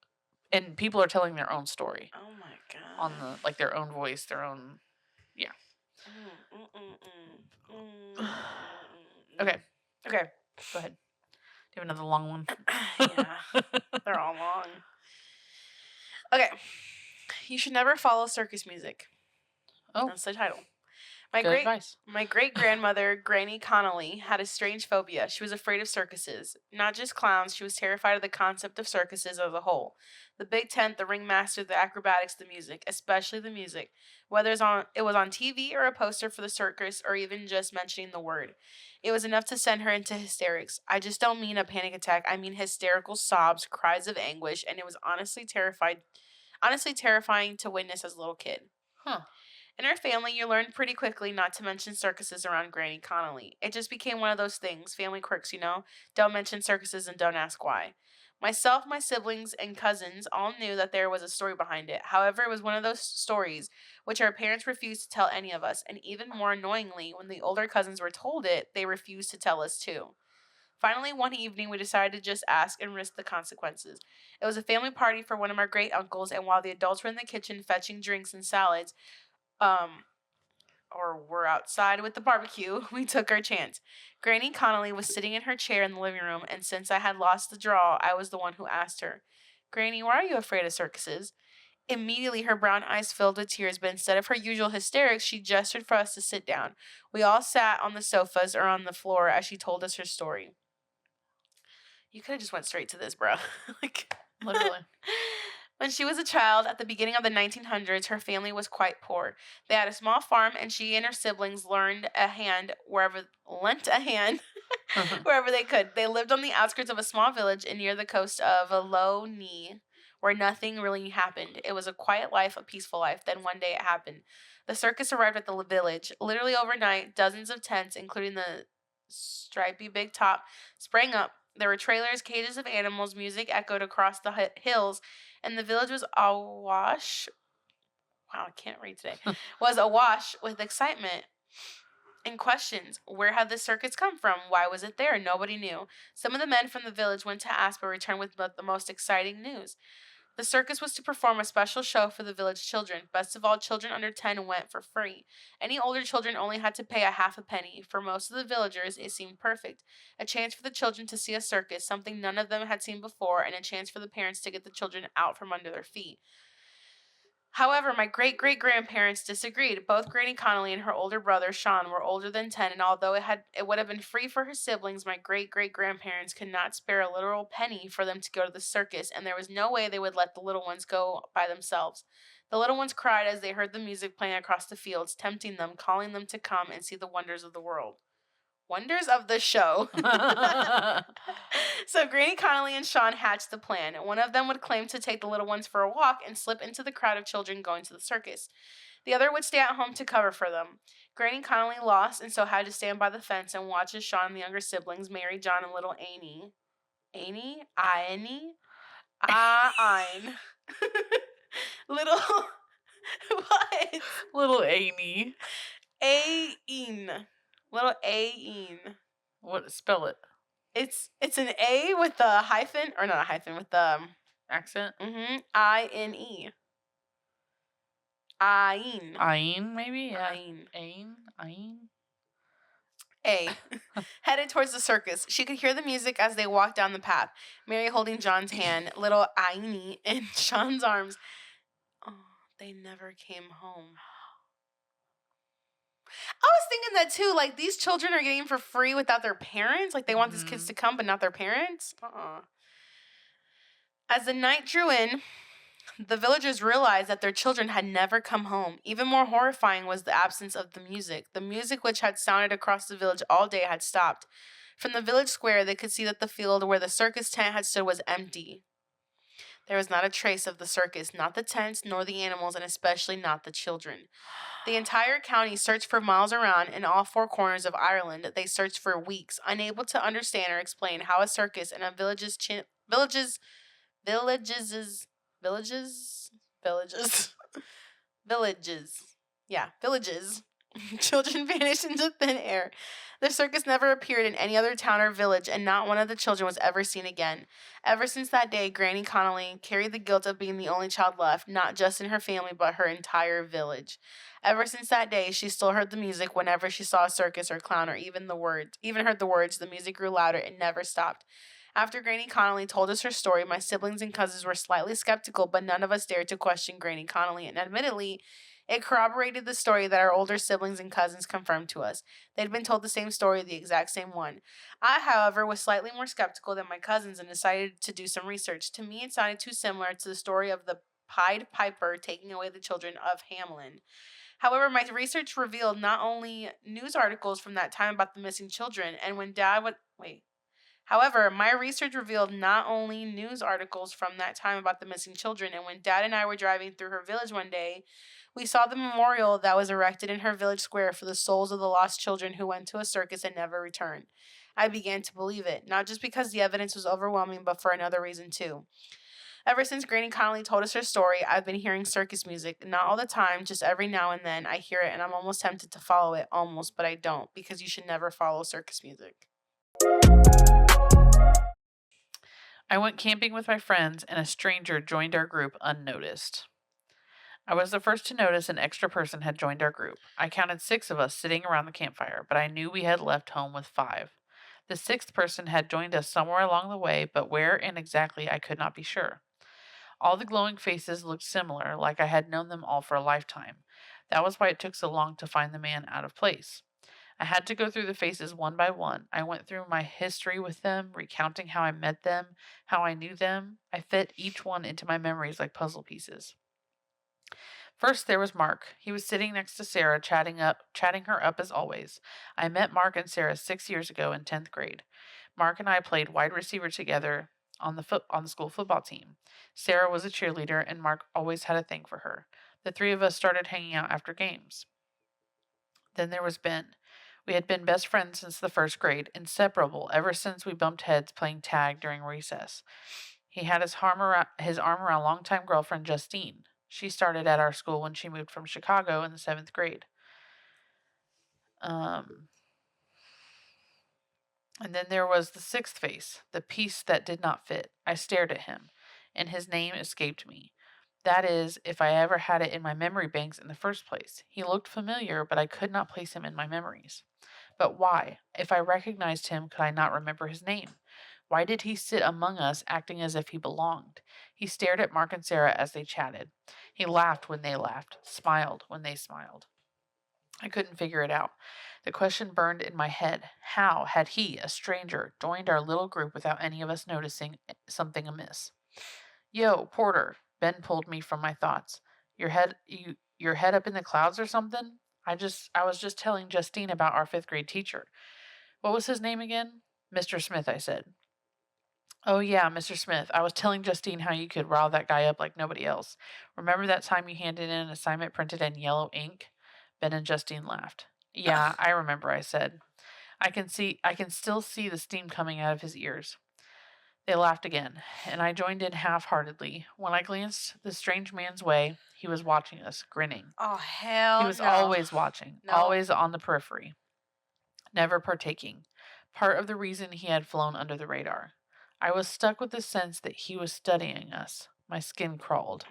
and people are telling their own story Oh my god. on the like their own voice, their own. Yeah. Okay. Okay. Go ahead. Do you have another long one? Yeah. They're all long. Okay. You should never follow circus music. Oh. That's the title. Good advice. My great-grandmother, Granny Connolly, had a strange phobia. She was afraid of circuses. Not just clowns, she was terrified of the concept of circuses as a whole. The big tent, the ringmaster, the acrobatics, the music, especially the music. Whether it was on TV or a poster for the circus or even just mentioning the word. It was enough to send her into hysterics. I just don't mean a panic attack. I mean hysterical sobs, cries of anguish, and it was honestly terrifying to witness as a little kid. Huh. In her family, you learned pretty quickly not to mention circuses around Granny Connolly. It just became one of those things, family quirks, you know? Don't mention circuses and don't ask why. Myself, my siblings, and cousins all knew that there was a story behind it. However, it was one of those stories which our parents refused to tell any of us, and even more annoyingly, when the older cousins were told it, they refused to tell us too. Finally, one evening, we decided to just ask and risk the consequences. It was a family party for one of our great uncles, and while the adults were in the kitchen fetching drinks and salads, or were outside with the barbecue, we took our chance. Granny Connolly was sitting in her chair in the living room, and since I had lost the draw, I was the one who asked her, "Granny, why are you afraid of circuses?" Immediately, her brown eyes filled with tears, but instead of her usual hysterics, she gestured for us to sit down. We all sat on the sofas or on the floor as she told us her story. You could have just went straight to this, bro. Literally. When she was a child, at the beginning of the 1900s, her family was quite poor. They had a small farm, and she and her siblings lent a hand wherever they could. They lived on the outskirts of a small village and near the coast of Aloni, where nothing really happened. It was a quiet life, a peaceful life. Then one day it happened. The circus arrived at the village. Literally overnight, dozens of tents, including the stripy big top, sprang up. There were trailers, cages of animals, music echoed across the hills, and the village was awash. Wow, I can't read today. Was awash with excitement and questions. Where had this circus come from? Why was it there? Nobody knew. Some of the men from the village went to ask, but returned with the most exciting news. The circus was to perform a special show for the village children. Best of all, children under 10 went for free. Any older children only had to pay a half a penny. For most of the villagers, it seemed perfect. A chance for the children to see a circus, something none of them had seen before, and a chance for the parents to get the children out from under their feet. However, my great-great-grandparents disagreed. Both Granny Connolly and her older brother, Sean, were older than 10, and although it would have been free for her siblings, my great-great-grandparents could not spare a literal penny for them to go to the circus, and there was no way they would let the little ones go by themselves. The little ones cried as they heard the music playing across the fields, tempting them, calling them to come and see the wonders of the world. Wonders of the show. So Granny Connolly and Sean hatched the plan. One of them would claim to take the little ones for a walk and slip into the crowd of children going to the circus. The other would stay at home to cover for them. Granny Connolly lost and so had to stand by the fence and watch as Sean and the younger siblings, Mary, John, and little Annie. Little what? Little Amy. Little A-een. What? Spell it. It's an A with a hyphen, or not a hyphen, with the accent. I-N-E. Ain. Ain, maybe? Yeah. Ain. A. Headed towards the circus. She could hear the music as they walked down the path. Mary holding John's hand, little Aini in Sean's arms. Oh, they never came home. I was thinking that too. Like, these children are getting for free without their parents. Like, they want these kids to come, but not their parents. As the night drew in, the villagers realized that their children had never come home. Even more horrifying was the absence of the music. The music which had sounded across the village all day had stopped. From the village square, they could see that the field where the circus tent had stood was empty. There was not a trace of the circus, not the tents, nor the animals, and especially not the children. The entire county searched for miles around. In all four corners of Ireland, they searched for weeks, unable to understand or explain how a circus in a villages children vanished into thin air. The circus never appeared in any other town or village, and not one of the children was ever seen again. Ever since that day, Granny Connolly carried the guilt of being the only child left, not just in her family, but her entire village. Ever since that day, she still heard the music whenever she saw a circus or clown, or even heard the words. The music grew louder and never stopped. After Granny Connolly told us her story, my siblings and cousins were slightly skeptical, but none of us dared to question Granny Connolly, and admittedly, it corroborated the story that our older siblings and cousins confirmed to us. They'd been told the same story, the exact same one. I, however, was slightly more skeptical than my cousins and decided to do some research. To me, it sounded too similar to the story of the Pied Piper taking away the children of Hamelin. However, my research revealed not only news articles from that time about the missing children, and when Dad would However, my research revealed not only news articles from that time about the missing children, and when Dad and I were driving through her village one day, we saw the memorial that was erected in her village square for the souls of the lost children who went to a circus and never returned. I began to believe it, not just because the evidence was overwhelming, but for another reason too. Ever since Granny Connolly told us her story, I've been hearing circus music. Not all the time, just every now and then I hear it and I'm almost tempted to follow it, but I don't, because you should never follow circus music. I went camping with my friends and a stranger joined our group unnoticed. I was the first to notice an extra person had joined our group. I counted 6 of us sitting around the campfire, but I knew we had left home with 5. The 6th person had joined us somewhere along the way, but where and exactly I could not be sure. All the glowing faces looked similar, like I had known them all for a lifetime. That was why it took so long to find the man out of place. I had to go through the faces one by one. I went through my history with them, recounting how I met them, how I knew them. I fit each one into my memories like puzzle pieces. First, there was Mark. He was sitting next to Sarah, chatting her up as always. I met Mark and Sarah 6 years ago in 10th grade. Mark and I played wide receiver together on the school football team. Sarah was a cheerleader, and Mark always had a thing for her. The 3 of us started hanging out after games. Then there was Ben. We had been best friends since the 1st grade, inseparable ever since we bumped heads playing tag during recess. He had his arm around longtime girlfriend Justine. She started at our school when she moved from Chicago in the 7th grade. And then there was the 6th face, the piece that did not fit. I stared at him, and his name escaped me. That is, if I ever had it in my memory banks in the first place. He looked familiar, but I could not place him in my memories. But why? If I recognized him, could I not remember his name? Why did he sit among us, acting as if he belonged? He stared at Mark and Sarah as they chatted. He laughed when they laughed, smiled when they smiled. I couldn't figure it out. The question burned in my head. How had he, a stranger, joined our little group without any of us noticing something amiss? Yo, Porter. Ben pulled me from my thoughts. Your head up in the clouds or something? I was just telling Justine about our 5th grade teacher. What was his name again? Mr. Smith, I said. Oh yeah, Mr. Smith. I was telling Justine how you could rile that guy up like nobody else. Remember that time you handed in an assignment printed in yellow ink? Ben and Justine laughed. Yeah, I remember, I said. I can still see the steam coming out of his ears. They laughed again, and I joined in half-heartedly. When I glanced the strange man's way, he was watching us, grinning. Oh, hell no. He was always watching, always on the periphery, never partaking. Part of the reason he had flown under the radar. I was stuck with the sense that he was studying us. My skin crawled.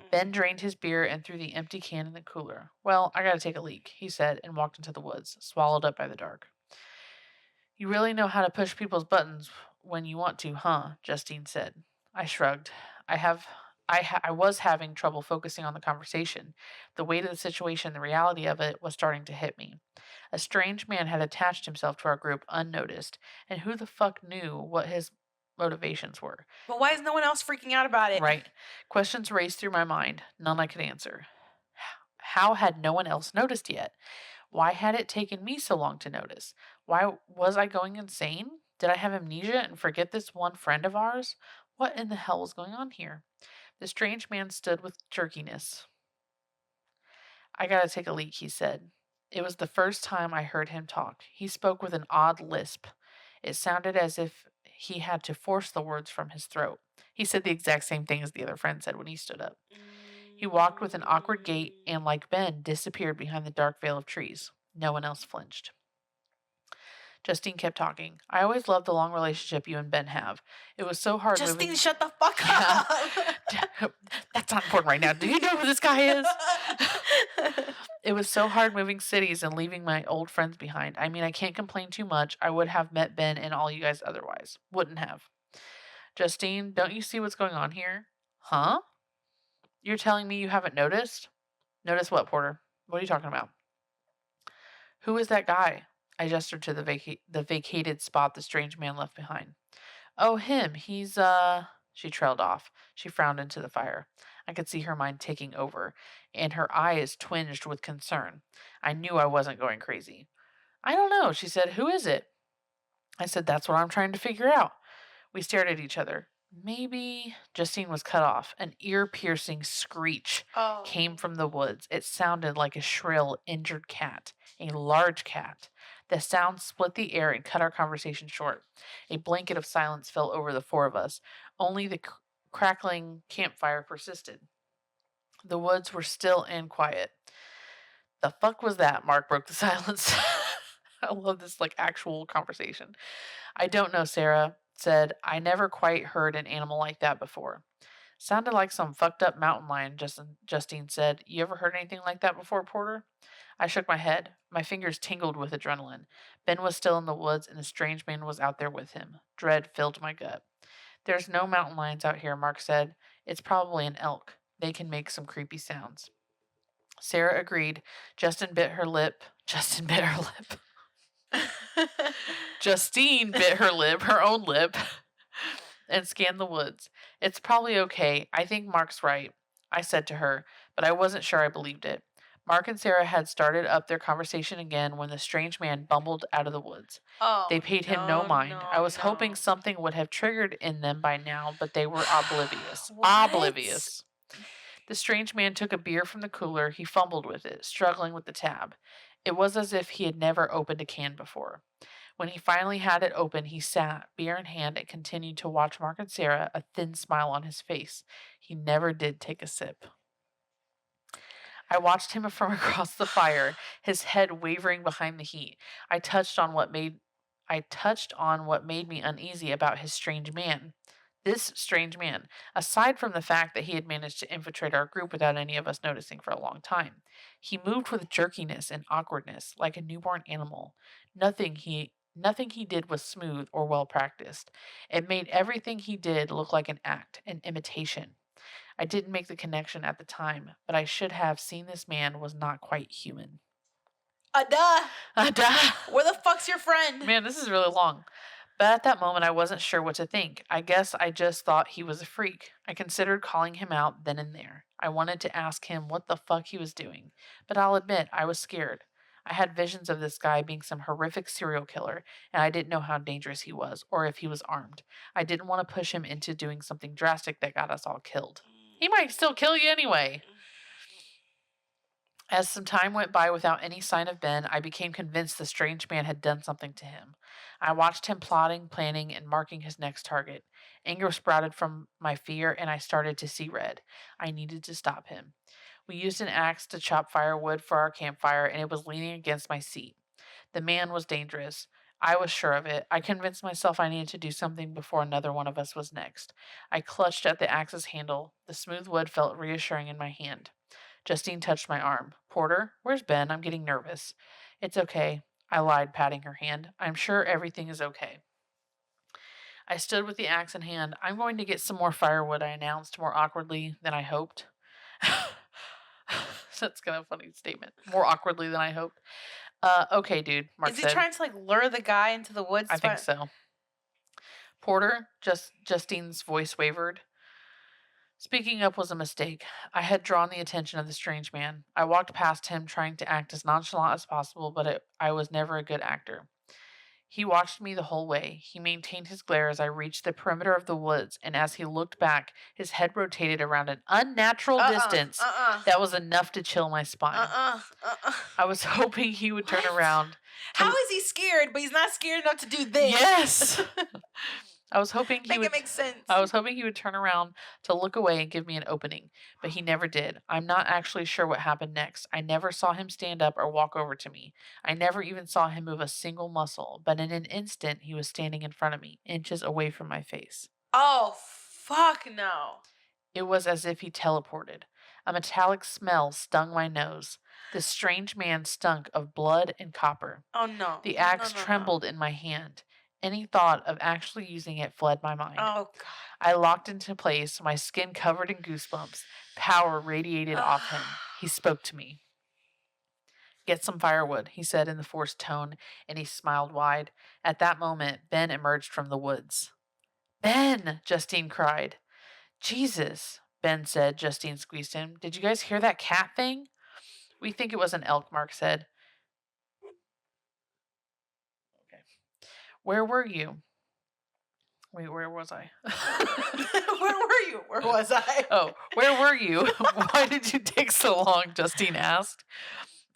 Ben drained his beer and threw the empty can in the cooler. Well, I gotta take a leak, he said, and walked into the woods, swallowed up by the dark. You really know how to push people's buttons when you want to, huh? Justine said. I shrugged. I was having trouble focusing on the conversation. The weight of the situation, the reality of it, was starting to hit me. A strange man had attached himself to our group unnoticed, and who the fuck knew what his motivations were? But why is no one else freaking out about it? Right. Questions raced through my mind, none I could answer. How had no one else noticed yet? Why had it taken me so long to notice? Why was I going insane? Did I have amnesia and forget this one friend of ours? What in the hell was going on here? The strange man stood with jerkiness. I gotta take a leak, he said. It was the first time I heard him talk. He spoke with an odd lisp. It sounded as if he had to force the words from his throat. He said the exact same thing as the other friend said when he stood up. He walked with an awkward gait and, like Ben, disappeared behind the dark veil of trees. No one else flinched. Justine kept talking. I always loved the long relationship you and Ben have. It was so hard Justine, moving... shut the fuck up! That's not important right now. Do you know who this guy is? It was so hard moving cities and leaving my old friends behind. I mean, I can't complain too much. I would have met Ben and all you guys otherwise. Wouldn't have. Justine, don't you see what's going on here? Huh? You're telling me you haven't noticed? Notice what, Porter? What are you talking about? Who is that guy? I gestured to the vacated spot the strange man left behind. Oh, him. He's, She trailed off. She frowned into the fire. I could see her mind taking over, and her eyes twinged with concern. I knew I wasn't going crazy. I don't know, she said. Who is it? I said, that's what I'm trying to figure out. We stared at each other. Maybe Justine was cut off. An ear-piercing screech came from the woods. It sounded like a shrill, injured cat, a large cat. The sound split the air and cut our conversation short. A blanket of silence fell over the four of us. Only the crackling campfire persisted. The woods were still and quiet. The fuck was that? Mark broke the silence. I love this actual conversation. I don't know, Sarah said. I never quite heard an animal like that before. Sounded like some fucked up mountain lion, Justine said. You ever heard anything like that before, Porter? I shook my head. My fingers tingled with adrenaline. Ben was still in the woods, and the strange man was out there with him. Dread filled my gut. There's no mountain lions out here, Mark said. It's probably an elk. They can make some creepy sounds. Sarah agreed. Justine bit her lip. Justine bit her own lip, and scanned the woods. It's probably okay. I think Mark's right, I said to her, but I wasn't sure I believed it. Mark and Sarah had started up their conversation again when the strange man bumbled out of the woods. They paid him no mind. I was hoping something would have triggered in them by now, but they were oblivious. Oblivious. The strange man took a beer from the cooler. He fumbled with it, struggling with the tab. It was as if he had never opened a can before. When he finally had it open, he sat, beer in hand, and continued to watch Mark and Sarah, a thin smile on his face. He never did take a sip. I watched him from across the fire, his head wavering behind the heat. I touched on what made me uneasy about his strange man. This strange man, aside from the fact that he had managed to infiltrate our group without any of us noticing for a long time. He moved with jerkiness and awkwardness, like a newborn animal. Nothing he did was smooth or well practiced. It made everything he did look like an act, an imitation. I didn't make the connection at the time, but I should have seen this man was not quite human. Ada! Where the fuck's your friend? Man, this is really long. But at that moment, I wasn't sure what to think. I guess I just thought he was a freak. I considered calling him out then and there. I wanted to ask him what the fuck he was doing. But I'll admit, I was scared. I had visions of this guy being some horrific serial killer, and I didn't know how dangerous he was, or if he was armed. I didn't want to push him into doing something drastic that got us all killed. He might still kill you anyway. As some time went by without any sign of Ben, I became convinced the strange man had done something to him. I watched him plotting, planning, and marking his next target. Anger sprouted from my fear, and I started to see red. I needed to stop him. We used an axe to chop firewood for our campfire, and it was leaning against my seat. The man was dangerous. I was sure of it. I convinced myself I needed to do something before another one of us was next. I clutched at the axe's handle. The smooth wood felt reassuring in my hand. Justine touched my arm. Porter, where's Ben? I'm getting nervous. It's okay, I lied, patting her hand. I'm sure everything is okay. I stood with the axe in hand. I'm going to get some more firewood, I announced, more awkwardly than I hoped. That's kind of a funny statement. More awkwardly than I hoped. Okay, dude, Mark said. Is he trying to lure the guy into the woods? I think so. Porter, Justine's voice wavered. Speaking up was a mistake. I had drawn the attention of the strange man. I walked past him, trying to act as nonchalant as possible, but I was never a good actor. He watched me the whole way. He maintained his glare as I reached the perimeter of the woods, and as he looked back, his head rotated around an unnatural distance that was enough to chill my spine. I was hoping he would turn around. How is he scared, but he's not scared enough to do this? Yes! I was hoping it makes sense. I was hoping he would turn around to look away and give me an opening, but he never did. I'm not actually sure what happened next. I never saw him stand up or walk over to me. I never even saw him move a single muscle, but in an instant, he was standing in front of me, inches away from my face. Oh, fuck no. It was as if he teleported. A metallic smell stung my nose. The strange man stunk of blood and copper. Oh, no. The axe No. trembled in my hand. Any thought of actually using it fled my mind. Oh, God. I locked into place, my skin covered in goosebumps. Power radiated off him. He spoke to me. Get some firewood, he said in the forced tone, and he smiled wide. At that moment, Ben emerged from the woods. Ben! Justine cried. Jesus, Ben said. Justine squeezed him. Did you guys hear that cat thing? We think it was an elk, Mark said. Okay. Where were you? Wait, where was I? Where were you? Where was I? Oh, where were you? Why did you take so long? Justine asked.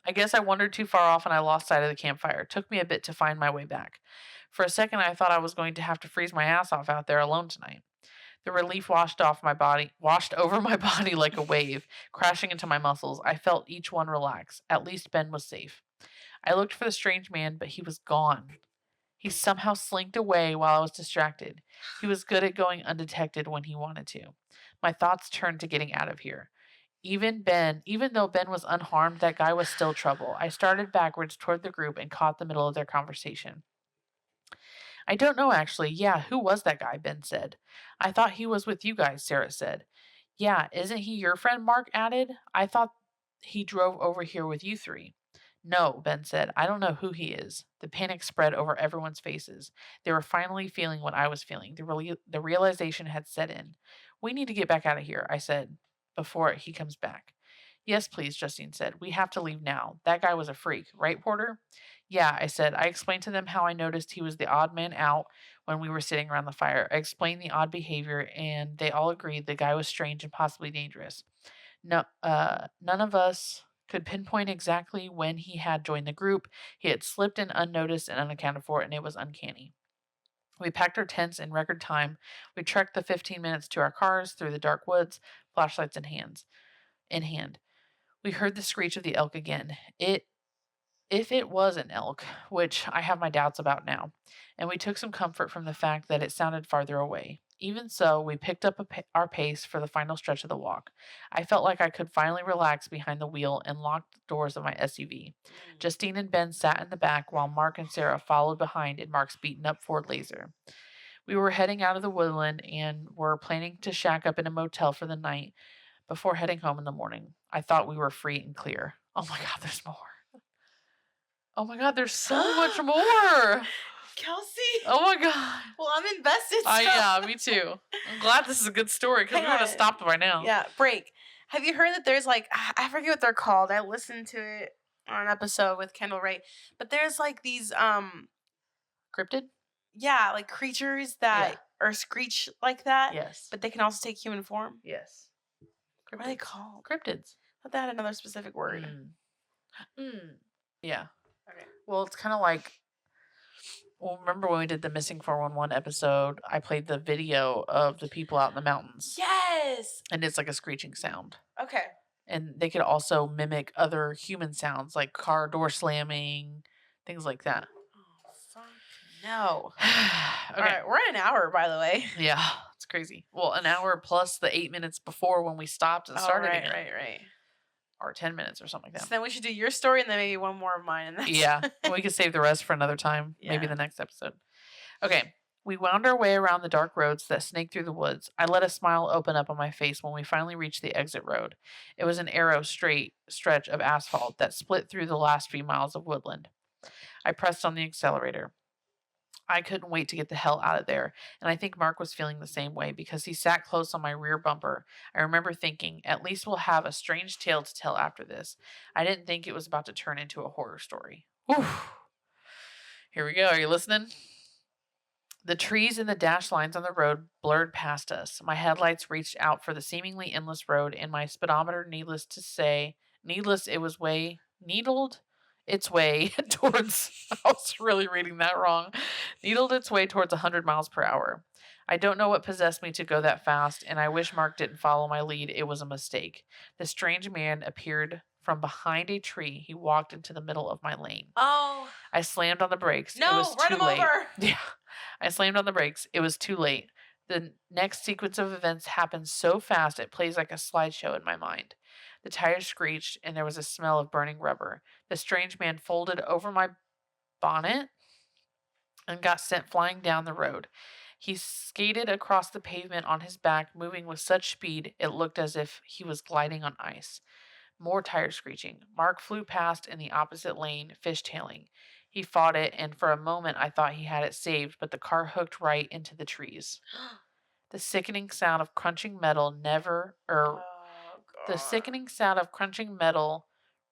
I guess I wandered too far off and I lost sight of the campfire. It took me a bit to find my way back. For a second, I thought I was going to have to freeze my ass off out there alone tonight. The relief washed over my body like a wave, crashing into my muscles. I felt each one relax. At least Ben was safe. I looked for the strange man, but he was gone. He somehow slinked away while I was distracted. He was good at going undetected when he wanted to. My thoughts turned to getting out of here. Even though Ben was unharmed, that guy was still trouble. I started backwards toward the group and caught the middle of their conversation. I don't know, actually. Yeah, who was that guy? Ben said. I thought he was with you guys, Sarah said. Yeah, isn't he your friend? Mark added. I thought he drove over here with you three. No, Ben said. I don't know who he is. The panic spread over everyone's faces. They were finally feeling what I was feeling. The realization had set in. We need to get back out of here, I said, before he comes back. Yes, please, Justine said. We have to leave now. That guy was a freak, right, Porter? Yeah, I said. I explained to them how I noticed he was the odd man out when we were sitting around the fire. I explained the odd behavior, and they all agreed the guy was strange and possibly dangerous. No, none of us could pinpoint exactly when he had joined the group. He had slipped in unnoticed and unaccounted for, and it was uncanny. We packed our tents in record time. We trekked the 15 minutes to our cars through the dark woods, flashlights in hand. We heard the screech of the elk again. If it was an elk, which I have my doubts about now, and we took some comfort from the fact that it sounded farther away. Even so, we picked up our pace for the final stretch of the walk. I felt like I could finally relax behind the wheel and locked the doors of my SUV. Justine and Ben sat in the back while Mark and Sarah followed behind in Mark's beaten-up Ford Laser. We were heading out of the woodland and were planning to shack up in a motel for the night before heading home in the morning. I thought we were free and clear. Oh my God, there's more. Oh my God, there's so much more. Kelsey. Oh my God. Well, I'm invested. Yeah, me too. I'm glad this is a good story because we would have stopped by now. Yeah, break. Have you heard that there's I forget what they're called. I listened to it on an episode with Kendall Ray. But there's these Cryptid? Yeah, creatures that are screech like that. Yes. But they can also take human form. Yes. Cryptids. What are they called? Cryptids. I thought they had another specific word. Yeah. Okay. Well, it's kind of like, remember when we did the Missing 411 episode, I played the video of the people out in the mountains. Yes! And it's like a screeching sound. Okay. And they could also mimic other human sounds, like car door slamming, things like that. Oh, fuck no. Okay. All right, we're at an hour, by the way. Yeah, it's crazy. Well, an hour plus the 8 minutes before when we stopped and started again. Right. Or 10 minutes or something like that. So then we should do your story and then maybe one more of mine. And that's Yeah. We could save the rest for another time. Yeah. Maybe the next episode. Okay. We wound our way around the dark roads that snaked through the woods. I let a smile open up on my face when we finally reached the exit road. It was an arrow straight stretch of asphalt that split through the last few miles of woodland. I pressed on the accelerator. I couldn't wait to get the hell out of there, and I think Mark was feeling the same way because he sat close on my rear bumper. I remember thinking, at least we'll have a strange tale to tell after this. I didn't think it was about to turn into a horror story. Whew. Here we go. Are you listening? The trees and the dashed lines on the road blurred past us. My headlights reached out for the seemingly endless road, and my speedometer, needless needled its way towards, I was really reading that wrong, needled its way towards 100 miles per hour. I don't know what possessed me to go that fast, and I wish Mark didn't follow my lead. It was a mistake. The strange man appeared from behind a tree. He walked into the middle of my lane. Oh. I slammed on the brakes. No, it was run too him late. over. Yeah. I slammed on the brakes. It was too late. The next sequence of events happens so fast it plays like a slideshow in my mind. The tires screeched, and there was a smell of burning rubber. The strange man folded over my bonnet and got sent flying down the road. He skated across the pavement on his back, moving with such speed it looked as if he was gliding on ice. More tires screeching. Mark flew past in the opposite lane, fishtailing. He fought it, and for a moment I thought he had it saved, but the car hooked right into the trees. The sickening sound of crunching metal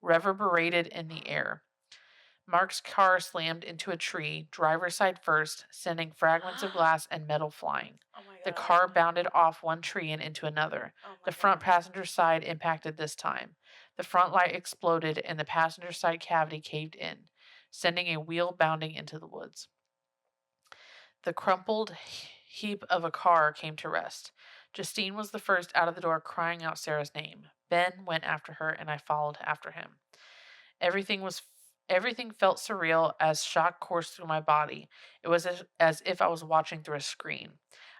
reverberated in the air. Mark's car slammed into a tree, driver's side first, sending fragments of glass and metal flying. Oh my God. The car bounded off one tree and into another. The front passenger side impacted this time. The front light exploded and the passenger side cavity caved in, sending a wheel bounding into the woods. The crumpled heap of a car came to rest. Justine was the first out of the door, crying out Sarah's name. Ben went after her, and I followed after him. Everything felt surreal as shock coursed through my body. It was as if I was watching through a screen.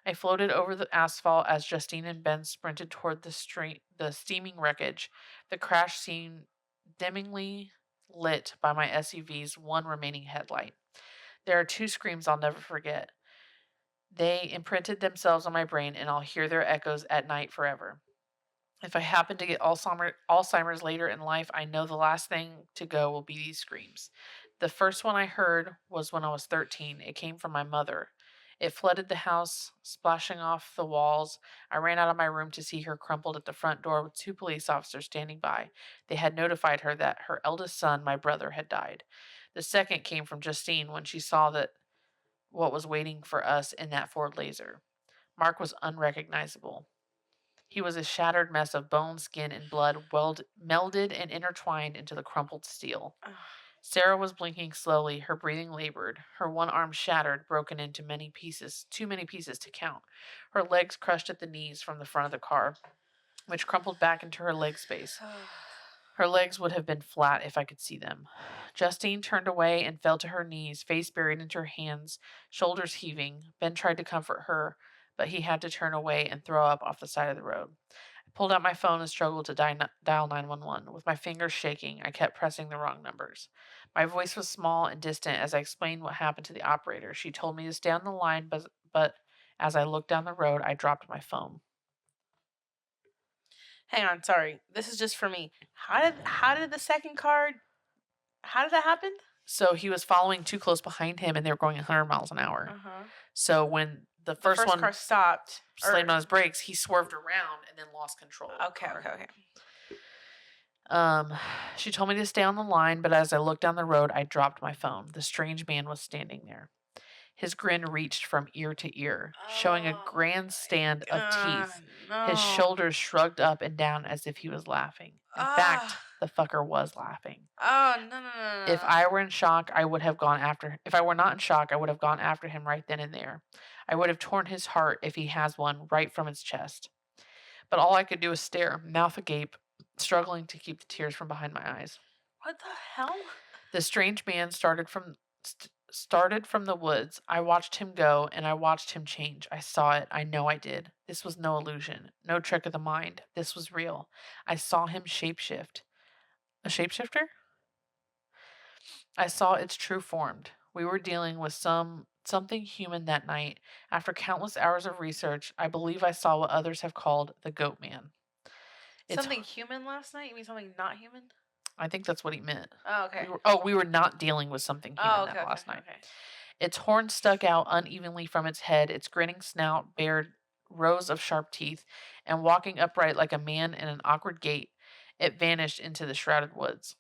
I floated over the asphalt as Justine and Ben sprinted toward the steaming wreckage. The crash scene dimmingly lit by my SUV's one remaining headlight. There are two screams I'll never forget. They imprinted themselves on my brain, and I'll hear their echoes at night forever. If I happen to get Alzheimer's later in life, I know the last thing to go will be these screams. The first one I heard was when I was 13. It came from my mother. It flooded the house, splashing off the walls. I ran out of my room to see her crumpled at the front door with two police officers standing by. They had notified her that her eldest son, my brother, had died. The second came from Justine when she saw what was waiting for us in that Ford Laser. Mark was unrecognizable. He was a shattered mess of bone, skin, and blood melded and intertwined into the crumpled steel. Sarah was blinking slowly, her breathing labored, her one arm shattered, broken into many pieces, too many pieces to count. Her legs crushed at the knees from the front of the car, which crumpled back into her leg space. Her legs would have been flat if I could see them. Justine turned away and fell to her knees, face buried into her hands, shoulders heaving. Ben tried to comfort her, but he had to turn away and throw up off the side of the road. I pulled out my phone and struggled to dial 911. With my fingers shaking, I kept pressing the wrong numbers. My voice was small and distant as I explained what happened to the operator. She told me to stay on the line, but as I looked down the road, I dropped my phone. Hang on, sorry. This is just for me. How did the second car? How did that happen? So he was following too close behind him, and they were going 100 miles an hour. So when the first car stopped, slammed on his brakes, he swerved around and then lost control. Okay. She told me to stay on the line, but as I looked down the road, I dropped my phone. The strange man was standing there. His grin reached from ear to ear, showing a grandstand of teeth. No. His shoulders shrugged up and down as if he was laughing. In fact, the fucker was laughing. Oh, no. If I were in shock, I would have gone after. If I were not in shock, I would have gone after him right then and there. I would have torn his heart, if he has one, right from its chest. But all I could do was stare, mouth agape, struggling to keep the tears from behind my eyes. What the hell? The strange man started from the woods. I watched him go, and I watched him change. I saw it. I know I did. This was no illusion, no trick of the mind. This was real. I saw him shapeshift. A shapeshifter? I saw its true form. We were dealing with something human that night. After countless hours of research, I believe I saw what others have called the Goat Man. Something human last night? You mean something not human? I think that's what he meant. Oh, okay. We were not dealing with something human last night. Okay. Its horns stuck out unevenly from its head. Its grinning snout bared rows of sharp teeth, and walking upright like a man in an awkward gait, it vanished into the shrouded woods.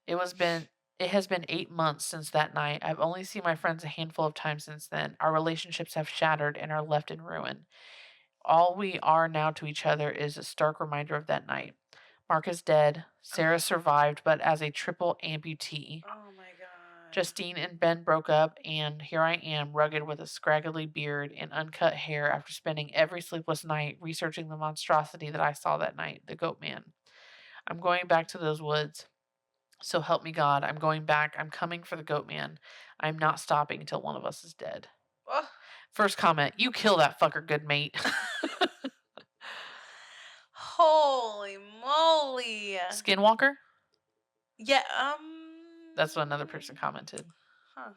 It has been 8 months since that night. I've only seen my friends a handful of times since then. Our relationships have shattered and are left in ruin. All we are now to each other is a stark reminder of that night. Mark is dead. Sarah survived, but as a triple amputee. Oh my God. Justine and Ben broke up, and here I am, rugged with a scraggly beard and uncut hair after spending every sleepless night researching the monstrosity that I saw that night, the Goat Man. I'm going back to those woods. So help me God, I'm going back. I'm coming for the Goat Man. I'm not stopping until one of us is dead. Oh. First comment, you kill that fucker, good mate. Holy moly. Skinwalker? Yeah, That's what another person commented. Huh.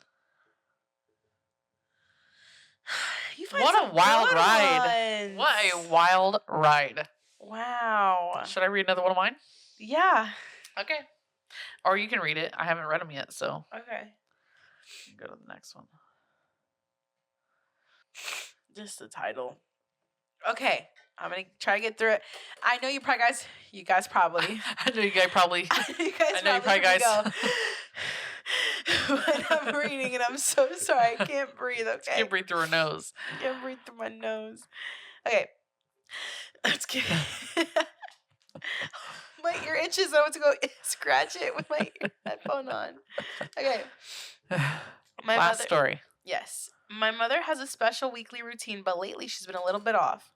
You find What some a wild good ride. ones. What a wild ride. Wow. Should I read another one of mine? Yeah. Okay. Or you can read it. I haven't read them yet, so. Okay. Go to the next one. Just the title. Okay. I'm going to try to get through it. I know you guys probably. I know you guys probably. Go. When I'm reading and I'm so sorry. I can't breathe, okay? She can't breathe through her nose. I can't breathe through my nose. Okay. Let's get my ear itches. I want to go scratch it with my headphone on. Okay. Last story. Yes. My mother has a special weekly routine, but lately she's been a little bit off.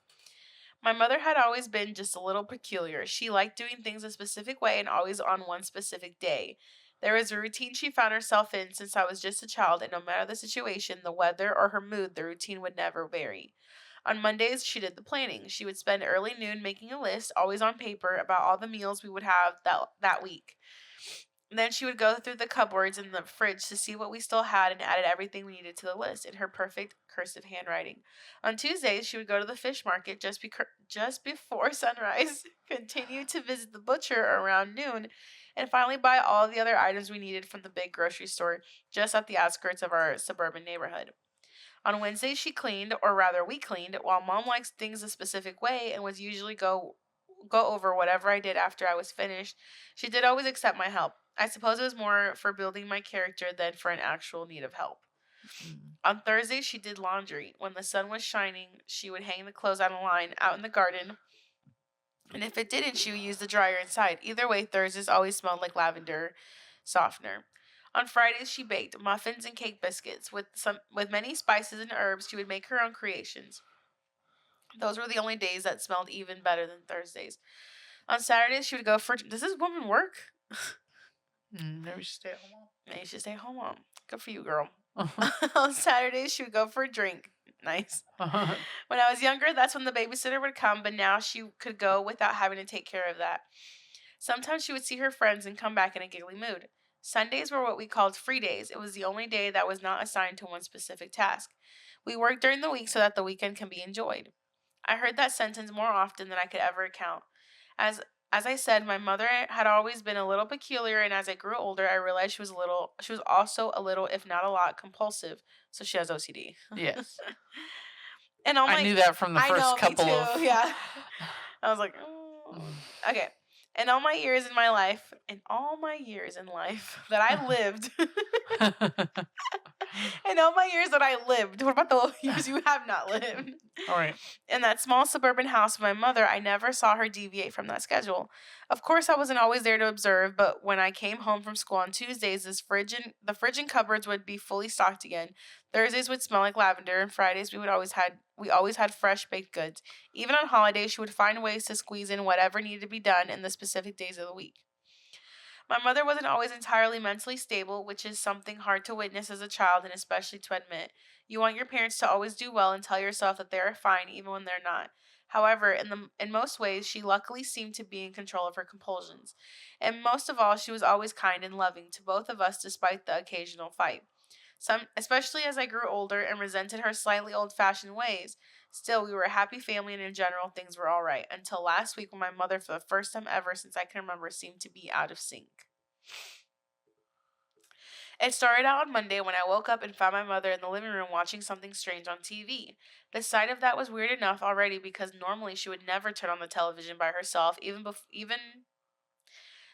My mother had always been just a little peculiar. She liked doing things a specific way and always on one specific day. There was a routine she found herself in since I was just a child, and no matter the situation, the weather, or her mood, the routine would never vary. On Mondays, she did the planning. She would spend early noon making a list, always on paper, about all the meals we would have that week. And then she would go through the cupboards and the fridge to see what we still had and added everything we needed to the list in her perfect cursive handwriting. On Tuesdays, she would go to the fish market just before sunrise, continue to visit the butcher around noon, and finally buy all the other items we needed from the big grocery store just at the outskirts of our suburban neighborhood. On Wednesdays, she cleaned, or rather we cleaned, while Mom likes things a specific way and was usually go over whatever I did after I was finished. She did always accept my help. I suppose it was more for building my character than for an actual need of help. On Thursdays, she did laundry. When the sun was shining, she would hang the clothes on a line out in the garden. And if it didn't, she would use the dryer inside. Either way, Thursdays always smelled like lavender softener. On Fridays, she baked muffins and cake biscuits. With many spices and herbs, she would make her own creations. Those were the only days that smelled even better than Thursdays. On Saturdays, she would go for... Does this woman work? Maybe she stay at home. Maybe she stay home. Good for you, girl. On Saturdays, she would go for a drink. Nice. When I was younger, that's when the babysitter would come, but now she could go without having to take care of that. Sometimes she would see her friends and come back in a giggly mood. Sundays were what we called free days. It was the only day that was not assigned to one specific task. We work during the week so that the weekend can be enjoyed. I heard that sentence more often than I could ever count. As I said, my mother had always been a little peculiar, and as I grew older, I realized she was also a little, if not a lot, compulsive. So she has OCD. Yes. And I knew that from the first couple of... Yeah. I was like, okay. In all my years in life that I lived, in all my years that I lived, what about the years you have not lived? All right. In that small suburban house with my mother, I never saw her deviate from that schedule. Of course, I wasn't always there to observe, but when I came home from school on Tuesdays, the fridge and cupboards would be fully stocked again. Thursdays would smell like lavender, and Fridays we always had fresh baked goods. Even on holidays, she would find ways to squeeze in whatever needed to be done in the specific days of the week. My mother wasn't always entirely mentally stable, which is something hard to witness as a child and especially to admit. You want your parents to always do well and tell yourself that they are fine even when they're not. However, in most ways, she luckily seemed to be in control of her compulsions. And most of all, she was always kind and loving to both of us despite the occasional fight. Especially as I grew older and resented her slightly old-fashioned ways. Still, we were a happy family, and in general, things were all right. Until last week when my mother, for the first time ever since I can remember, seemed to be out of sync. It started out on Monday when I woke up and found my mother in the living room watching something strange on TV. The sight of that was weird enough already because normally she would never turn on the television by herself,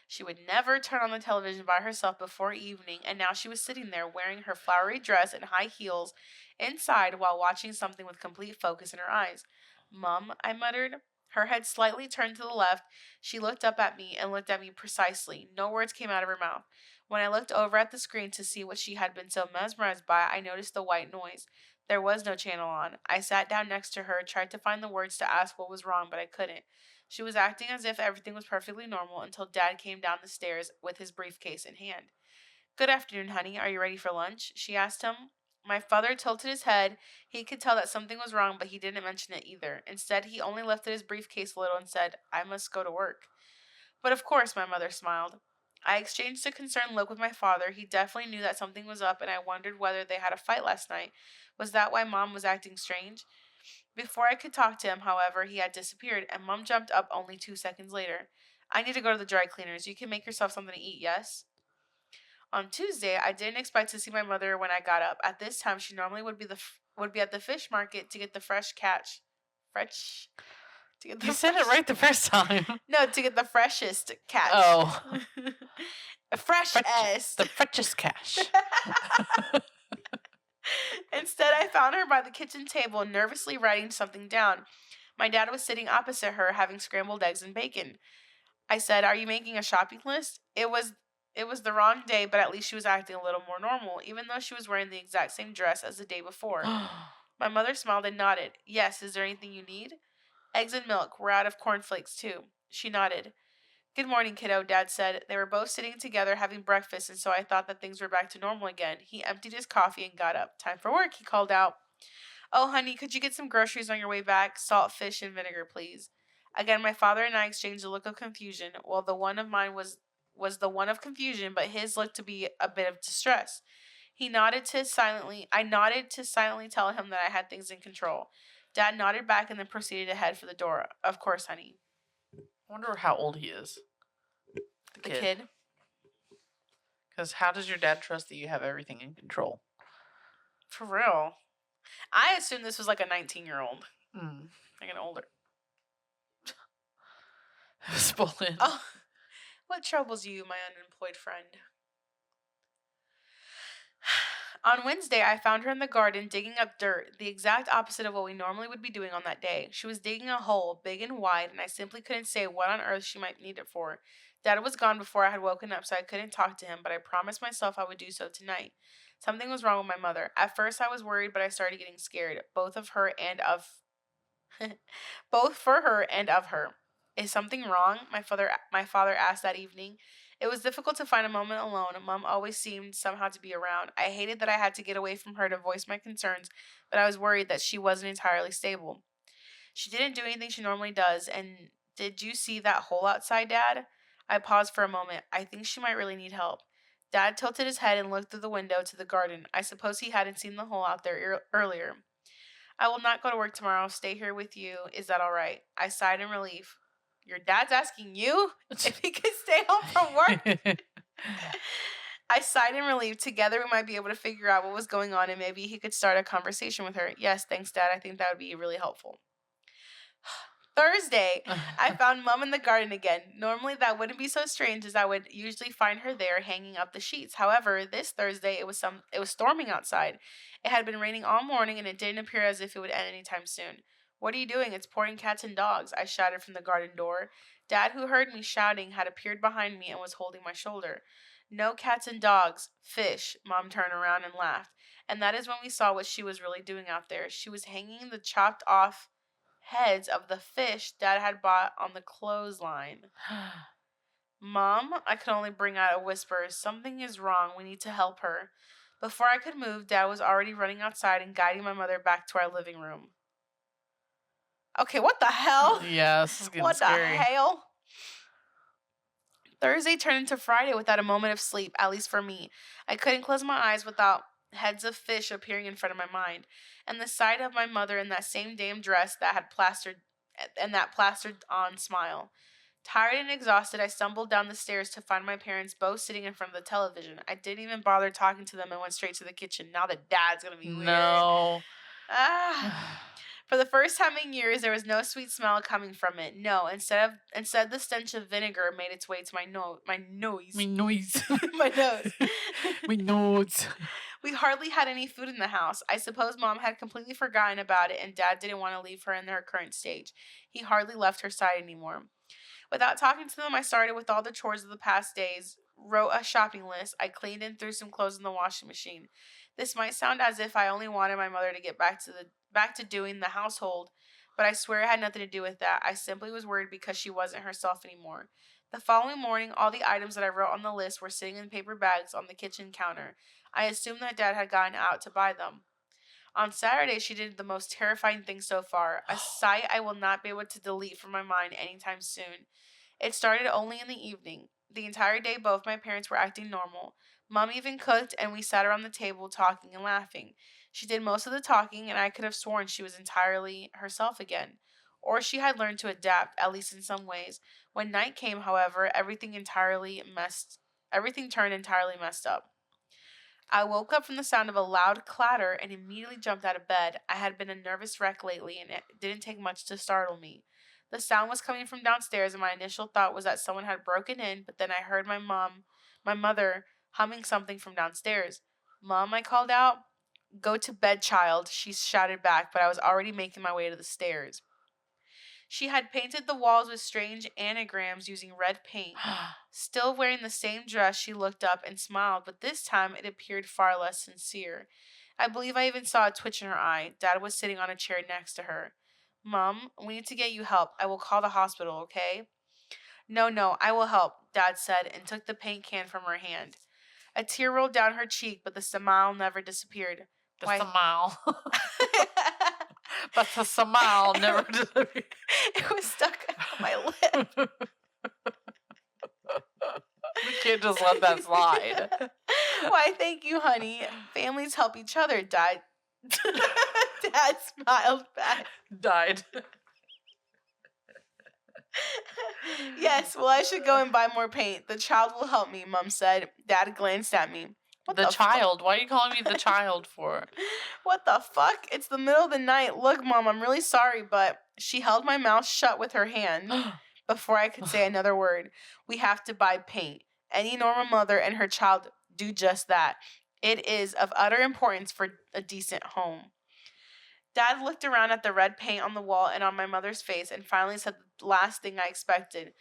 she would never turn on the television by herself before evening, and now she was sitting there wearing her flowery dress and high heels inside while watching something with complete focus in her eyes. "Mum," I muttered. Her head slightly turned to the left. She looked up at me and looked at me precisely. No words came out of her mouth. When I looked over at the screen to see what she had been so mesmerized by, I noticed the white noise. There was no channel on. I sat down next to her, tried to find the words to ask what was wrong, but I couldn't. She was acting as if everything was perfectly normal until Dad came down the stairs with his briefcase in hand. "Good afternoon, honey. Are you ready for lunch?" she asked him. My father tilted his head. He could tell that something was wrong, but he didn't mention it either. Instead, he only lifted his briefcase a little and said, "I must go to work." But of course, my mother smiled. I exchanged a concerned look with my father. He definitely knew that something was up, and I wondered whether they had a fight last night. Was that why Mom was acting strange? Before I could talk to him, however, he had disappeared, and Mom jumped up only 2 seconds later. "I need to go to the dry cleaners. You can make yourself something to eat, yes?" On Tuesday, I didn't expect to see my mother when I got up. At this time, she normally would be at the fish market to get the fresh catch. Fresh. To get the You said it right the first time. No, to get the freshest catch. Oh. Fresh-est. The freshest cash. Instead, I found her by the kitchen table, nervously writing something down. My dad was sitting opposite her, having scrambled eggs and bacon. I said, "Are you making a shopping list?" It was the wrong day, but at least she was acting a little more normal, even though she was wearing the exact same dress as the day before. My mother smiled and nodded. "Yes, is there anything you need?" "Eggs and milk. We're out of cornflakes, too." She nodded. "Good morning, kiddo," Dad said. They were both sitting together having breakfast, and so I thought that things were back to normal again. He emptied his coffee and got up. "Time for work," he called out. "Oh, honey, could you get some groceries on your way back? Salt, fish, and vinegar, please." Again, my father and I exchanged a look of confusion. Well, the one of mine was the one of confusion, but his looked to be a bit of distress. I nodded to silently tell him that I had things in control. Dad nodded back and then proceeded to head for the door. "Of course, honey." I wonder how old he is. The kid? Because how does your dad trust that you have everything in control? For real. I assumed this was like a 19-year-old. Like an older. Spoiling. Oh, what troubles you, my unemployed friend? On Wednesday, I found her in the garden digging up dirt, the exact opposite of what we normally would be doing on that day. She was digging a hole, big and wide, and I simply couldn't say what on earth she might need it for. Dad was gone before I had woken up, so I couldn't talk to him, but I promised myself I would do so tonight. Something was wrong with my mother. At first, I was worried, but I started getting scared, both for her and of her. "Is something wrong?" my father asked that evening. It was difficult to find a moment alone. Mom always seemed somehow to be around. I hated that I had to get away from her to voice my concerns, but I was worried that she wasn't entirely stable. "She didn't do anything she normally does, and did you see that hole outside, Dad?" I paused for a moment. I think she might really need help. Dad tilted his head and looked through the window to the garden. I suppose he hadn't seen the hole out there earlier. "I will not go to work tomorrow. Stay here with you. Is that all right?" I sighed in relief. "Your dad's asking you if he could stay home from work?" I sighed in relief. Together we might be able to figure out what was going on and maybe he could start a conversation with her. "Yes, thanks, Dad. I think that would be really helpful." Thursday, I found Mom in the garden again. Normally that wouldn't be so strange as I would usually find her there hanging up the sheets. However, this Thursday it was storming outside. It had been raining all morning and it didn't appear as if it would end anytime soon. "What are you doing? It's pouring cats and dogs," I shouted from the garden door. Dad, who heard me shouting, had appeared behind me and was holding my shoulder. "No cats and dogs. Fish." Mom turned around and laughed. And that is when we saw what she was really doing out there. She was hanging the chopped off heads of the fish Dad had bought on the clothesline. "Mom," I could only bring out a whisper, "something is wrong. We need to help her." Before I could move, Dad was already running outside and guiding my mother back to our living room. Okay, what the hell? Yeah, this is getting what scary. the hell? Thursday turned into Friday without a moment of sleep, at least for me. I couldn't close my eyes without heads of fish appearing in front of my mind, and the sight of my mother in that same damn dress that plastered on smile. Tired and exhausted, I stumbled down the stairs to find my parents both sitting in front of the television. I didn't even bother talking to them and went straight to the kitchen. Now that Dad's gonna be weird. No. For the first time in years, there was no sweet smell coming from it. No, instead the stench of vinegar made its way to my nose. My noise. My nose. My nose. We hardly had any food in the house. I suppose Mom had completely forgotten about it, and Dad didn't want to leave her in her current stage. He hardly left her side anymore. Without talking to them, I started with all the chores of the past days, wrote a shopping list. I cleaned and threw some clothes in the washing machine. This might sound as if I only wanted my mother to get back to doing the household, but I swear it had nothing to do with that. I simply was worried because she wasn't herself anymore. The following morning, all the items that I wrote on the list were sitting in paper bags on the kitchen counter. I assumed that Dad had gotten out to buy them. On Saturday, she did the most terrifying thing so far, a sight I will not be able to delete from my mind anytime soon. It started only in the evening. The entire day, both my parents were acting normal. Mom even cooked, and we sat around the table talking and laughing. She did most of the talking, and I could have sworn she was entirely herself again. Or she had learned to adapt, at least in some ways. When night came, however, everything turned entirely messed up. I woke up from the sound of a loud clatter and immediately jumped out of bed. I had been a nervous wreck lately, and it didn't take much to startle me. The sound was coming from downstairs, and my initial thought was that someone had broken in, but then I heard my mother, humming something from downstairs. "Mom," I called out. "Go to bed, child," she shouted back, but I was already making my way to the stairs. She had painted the walls with strange anagrams using red paint. Still wearing the same dress, she looked up and smiled, but this time it appeared far less sincere. I believe I even saw a twitch in her eye. Dad was sitting on a chair next to her. "Mom, we need to get you help. I will call the hospital, okay?" No, I will help," Dad said, and took the paint can from her hand. A tear rolled down her cheek, but the smile never disappeared. The smile. But the smile never disappeared. It was stuck on my lip. We can't just let that slide. "Why, thank you, honey. Families help each other," Dad smiled back. Died. "Yes, well, I should go and buy more paint. The child will help me," Mom said. Dad glanced at me. The child? Why are you calling me the child for? What the fuck? It's the middle of the night. Look, Mom, I'm really sorry, but she held my mouth shut with her hand before I could say another word. "We have to buy paint. Any normal mother and her child do just that. It is of utter importance for a decent home." Dad looked around at the red paint on the wall and on my mother's face and finally said the last thing I expected.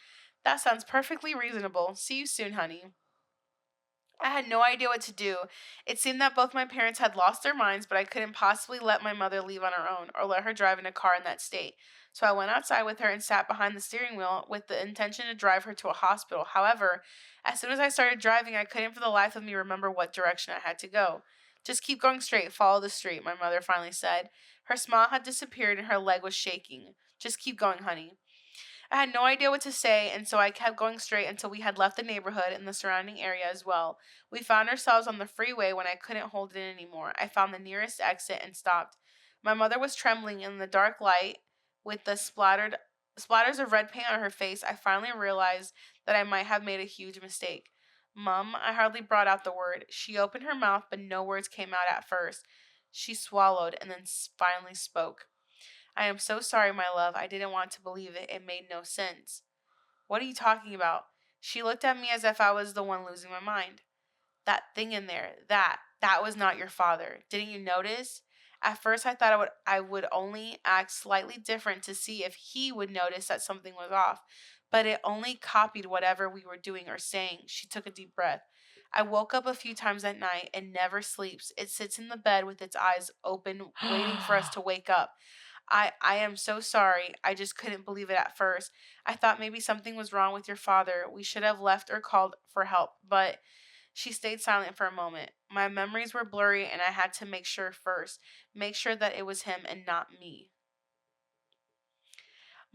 "That sounds perfectly reasonable. See you soon, honey." I had no idea what to do. It seemed that both my parents had lost their minds, but I couldn't possibly let my mother leave on her own or let her drive in a car in that state. So I went outside with her and sat behind the steering wheel with the intention to drive her to a hospital. However, as soon as I started driving, I couldn't for the life of me remember what direction I had to go. "Just keep going straight, follow the street," my mother finally said. Her smile had disappeared and her leg was shaking. "Just keep going, honey." I had no idea what to say, and so I kept going straight until we had left the neighborhood and the surrounding area as well. We found ourselves on the freeway when I couldn't hold it in anymore. I found the nearest exit and stopped. My mother was trembling in the dark light with the splatters of red paint on her face. I finally realized that I might have made a huge mistake. "Mum," I hardly brought out the word. She opened her mouth, but no words came out at first. She swallowed and then finally spoke. "I am so sorry, my love. I didn't want to believe it. It made no sense." "What are you talking about?" She looked at me as if I was the one losing my mind. "That thing in there, that was not your father. Didn't you notice? At first I thought I would only act slightly different to see if he would notice that something was off, but it only copied whatever we were doing or saying." She took a deep breath. "I woke up a few times at night and never sleeps. It sits in the bed with its eyes open, waiting for us to wake up. I am so sorry. I just couldn't believe it at first. I thought maybe something was wrong with your father. We should have left or called for help, but..." She stayed silent for a moment. My memories were blurry and I had to make sure that it was him and not me.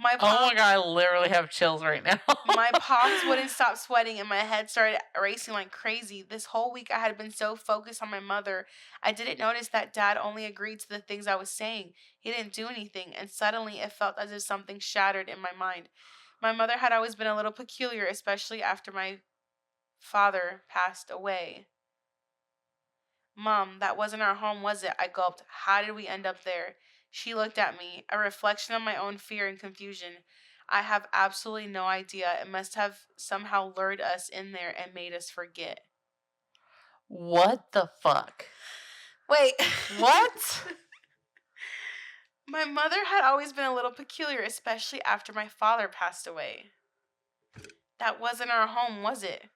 Oh my God, I literally have chills right now. My palms wouldn't stop sweating and my head started racing like crazy. This whole week I had been so focused on my mother, I didn't notice that Dad only agreed to the things I was saying. He didn't do anything, and suddenly it felt as if something shattered in my mind. My mother had always been a little peculiar, especially after my father passed away. "Mom, that wasn't our home, was it?" I gulped. "How did we end up there?" She looked at me, a reflection of my own fear and confusion. "I have absolutely no idea. It must have somehow lured us in there and made us forget." What the fuck? Wait. What? My mother had always been a little peculiar, especially after my father passed away. That wasn't our home, was it?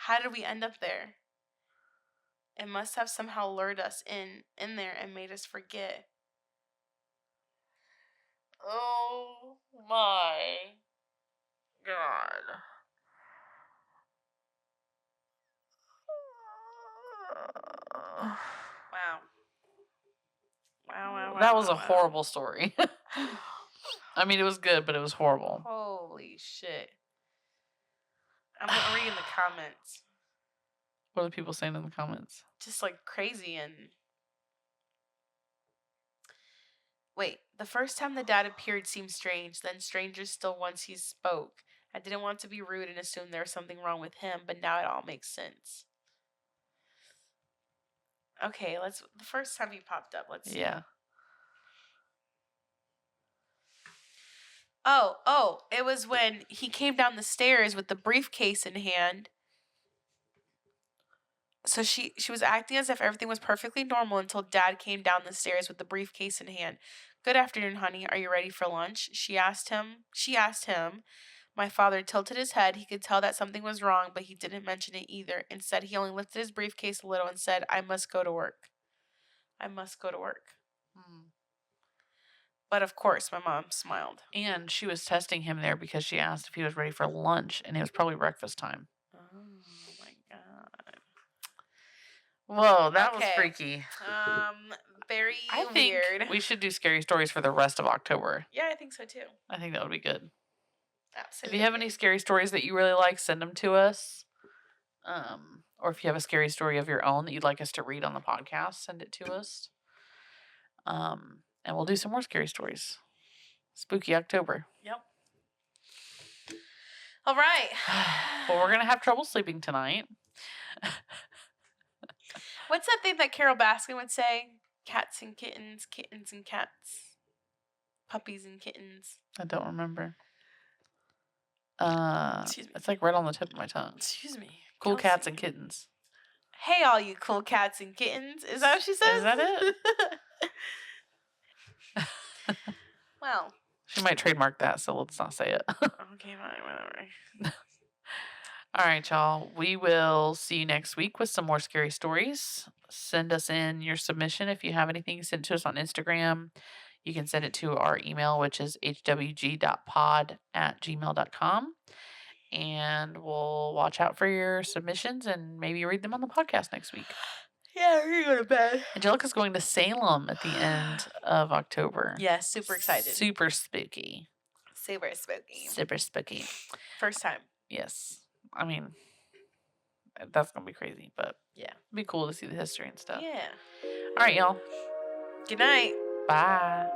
How did we end up there? It must have somehow lured us in there and made us forget. Oh my God. was a horrible story. I mean, it was good, but it was horrible. Holy shit. I'm reading the comments. What are the people saying in the comments? Just like crazy and... Wait, the first time the dad appeared seemed strange, then stranger still once he spoke. I didn't want to be rude and assume there was something wrong with him, but now it all makes sense. Okay, the first time he popped up, let's see. Yeah. Oh, it was when he came down the stairs with the briefcase in hand. So she was acting as if everything was perfectly normal until Dad came down the stairs with the briefcase in hand. Good afternoon, honey. Are you ready for lunch? She asked him. My father tilted his head. He could tell that something was wrong, but he didn't mention it either. Instead, he only lifted his briefcase a little and said, I must go to work. I must go to work. But of course, my mom smiled. And she was testing him there because she asked if he was ready for lunch, and it was probably breakfast time. Oh, my God. Whoa, that was freaky. Very I think weird. we should do scary stories for the rest of October. Yeah, I think so too. I think that would be good. Absolutely. If you have any scary stories that you really like, send them to us. Or if you have a scary story of your own that you'd like us to read on the podcast, send it to us. And we'll do some more scary stories. Spooky October. Yep. All right. Well, we're going to have trouble sleeping tonight. What's that thing that Carol Baskin would say? Cats and kittens, kittens and cats, puppies and kittens. I don't remember. Excuse me. It's like right on the tip of my tongue. Excuse me. Cool Kelsey. cats and kittens. Hey, all you cool cats and kittens. Is that what she says? Is that it? Well. She might trademark that, so let's not say it. Okay, fine, whatever. All right, y'all. We will see you next week with some more scary stories. Send us in your submission if you have anything. Send it to us on Instagram. You can send it to our email, which is hwg.pod@gmail.com. And we'll watch out for your submissions and maybe read them on the podcast next week. Yeah, we're going to bed. Angelica's going to Salem at the end of October. Yeah, super excited. Super spooky. Super spooky. Super spooky. First time. Yes. I mean, that's going to be crazy, but yeah, it'd be cool to see the history and stuff. Yeah. All right, y'all. Good night. Bye.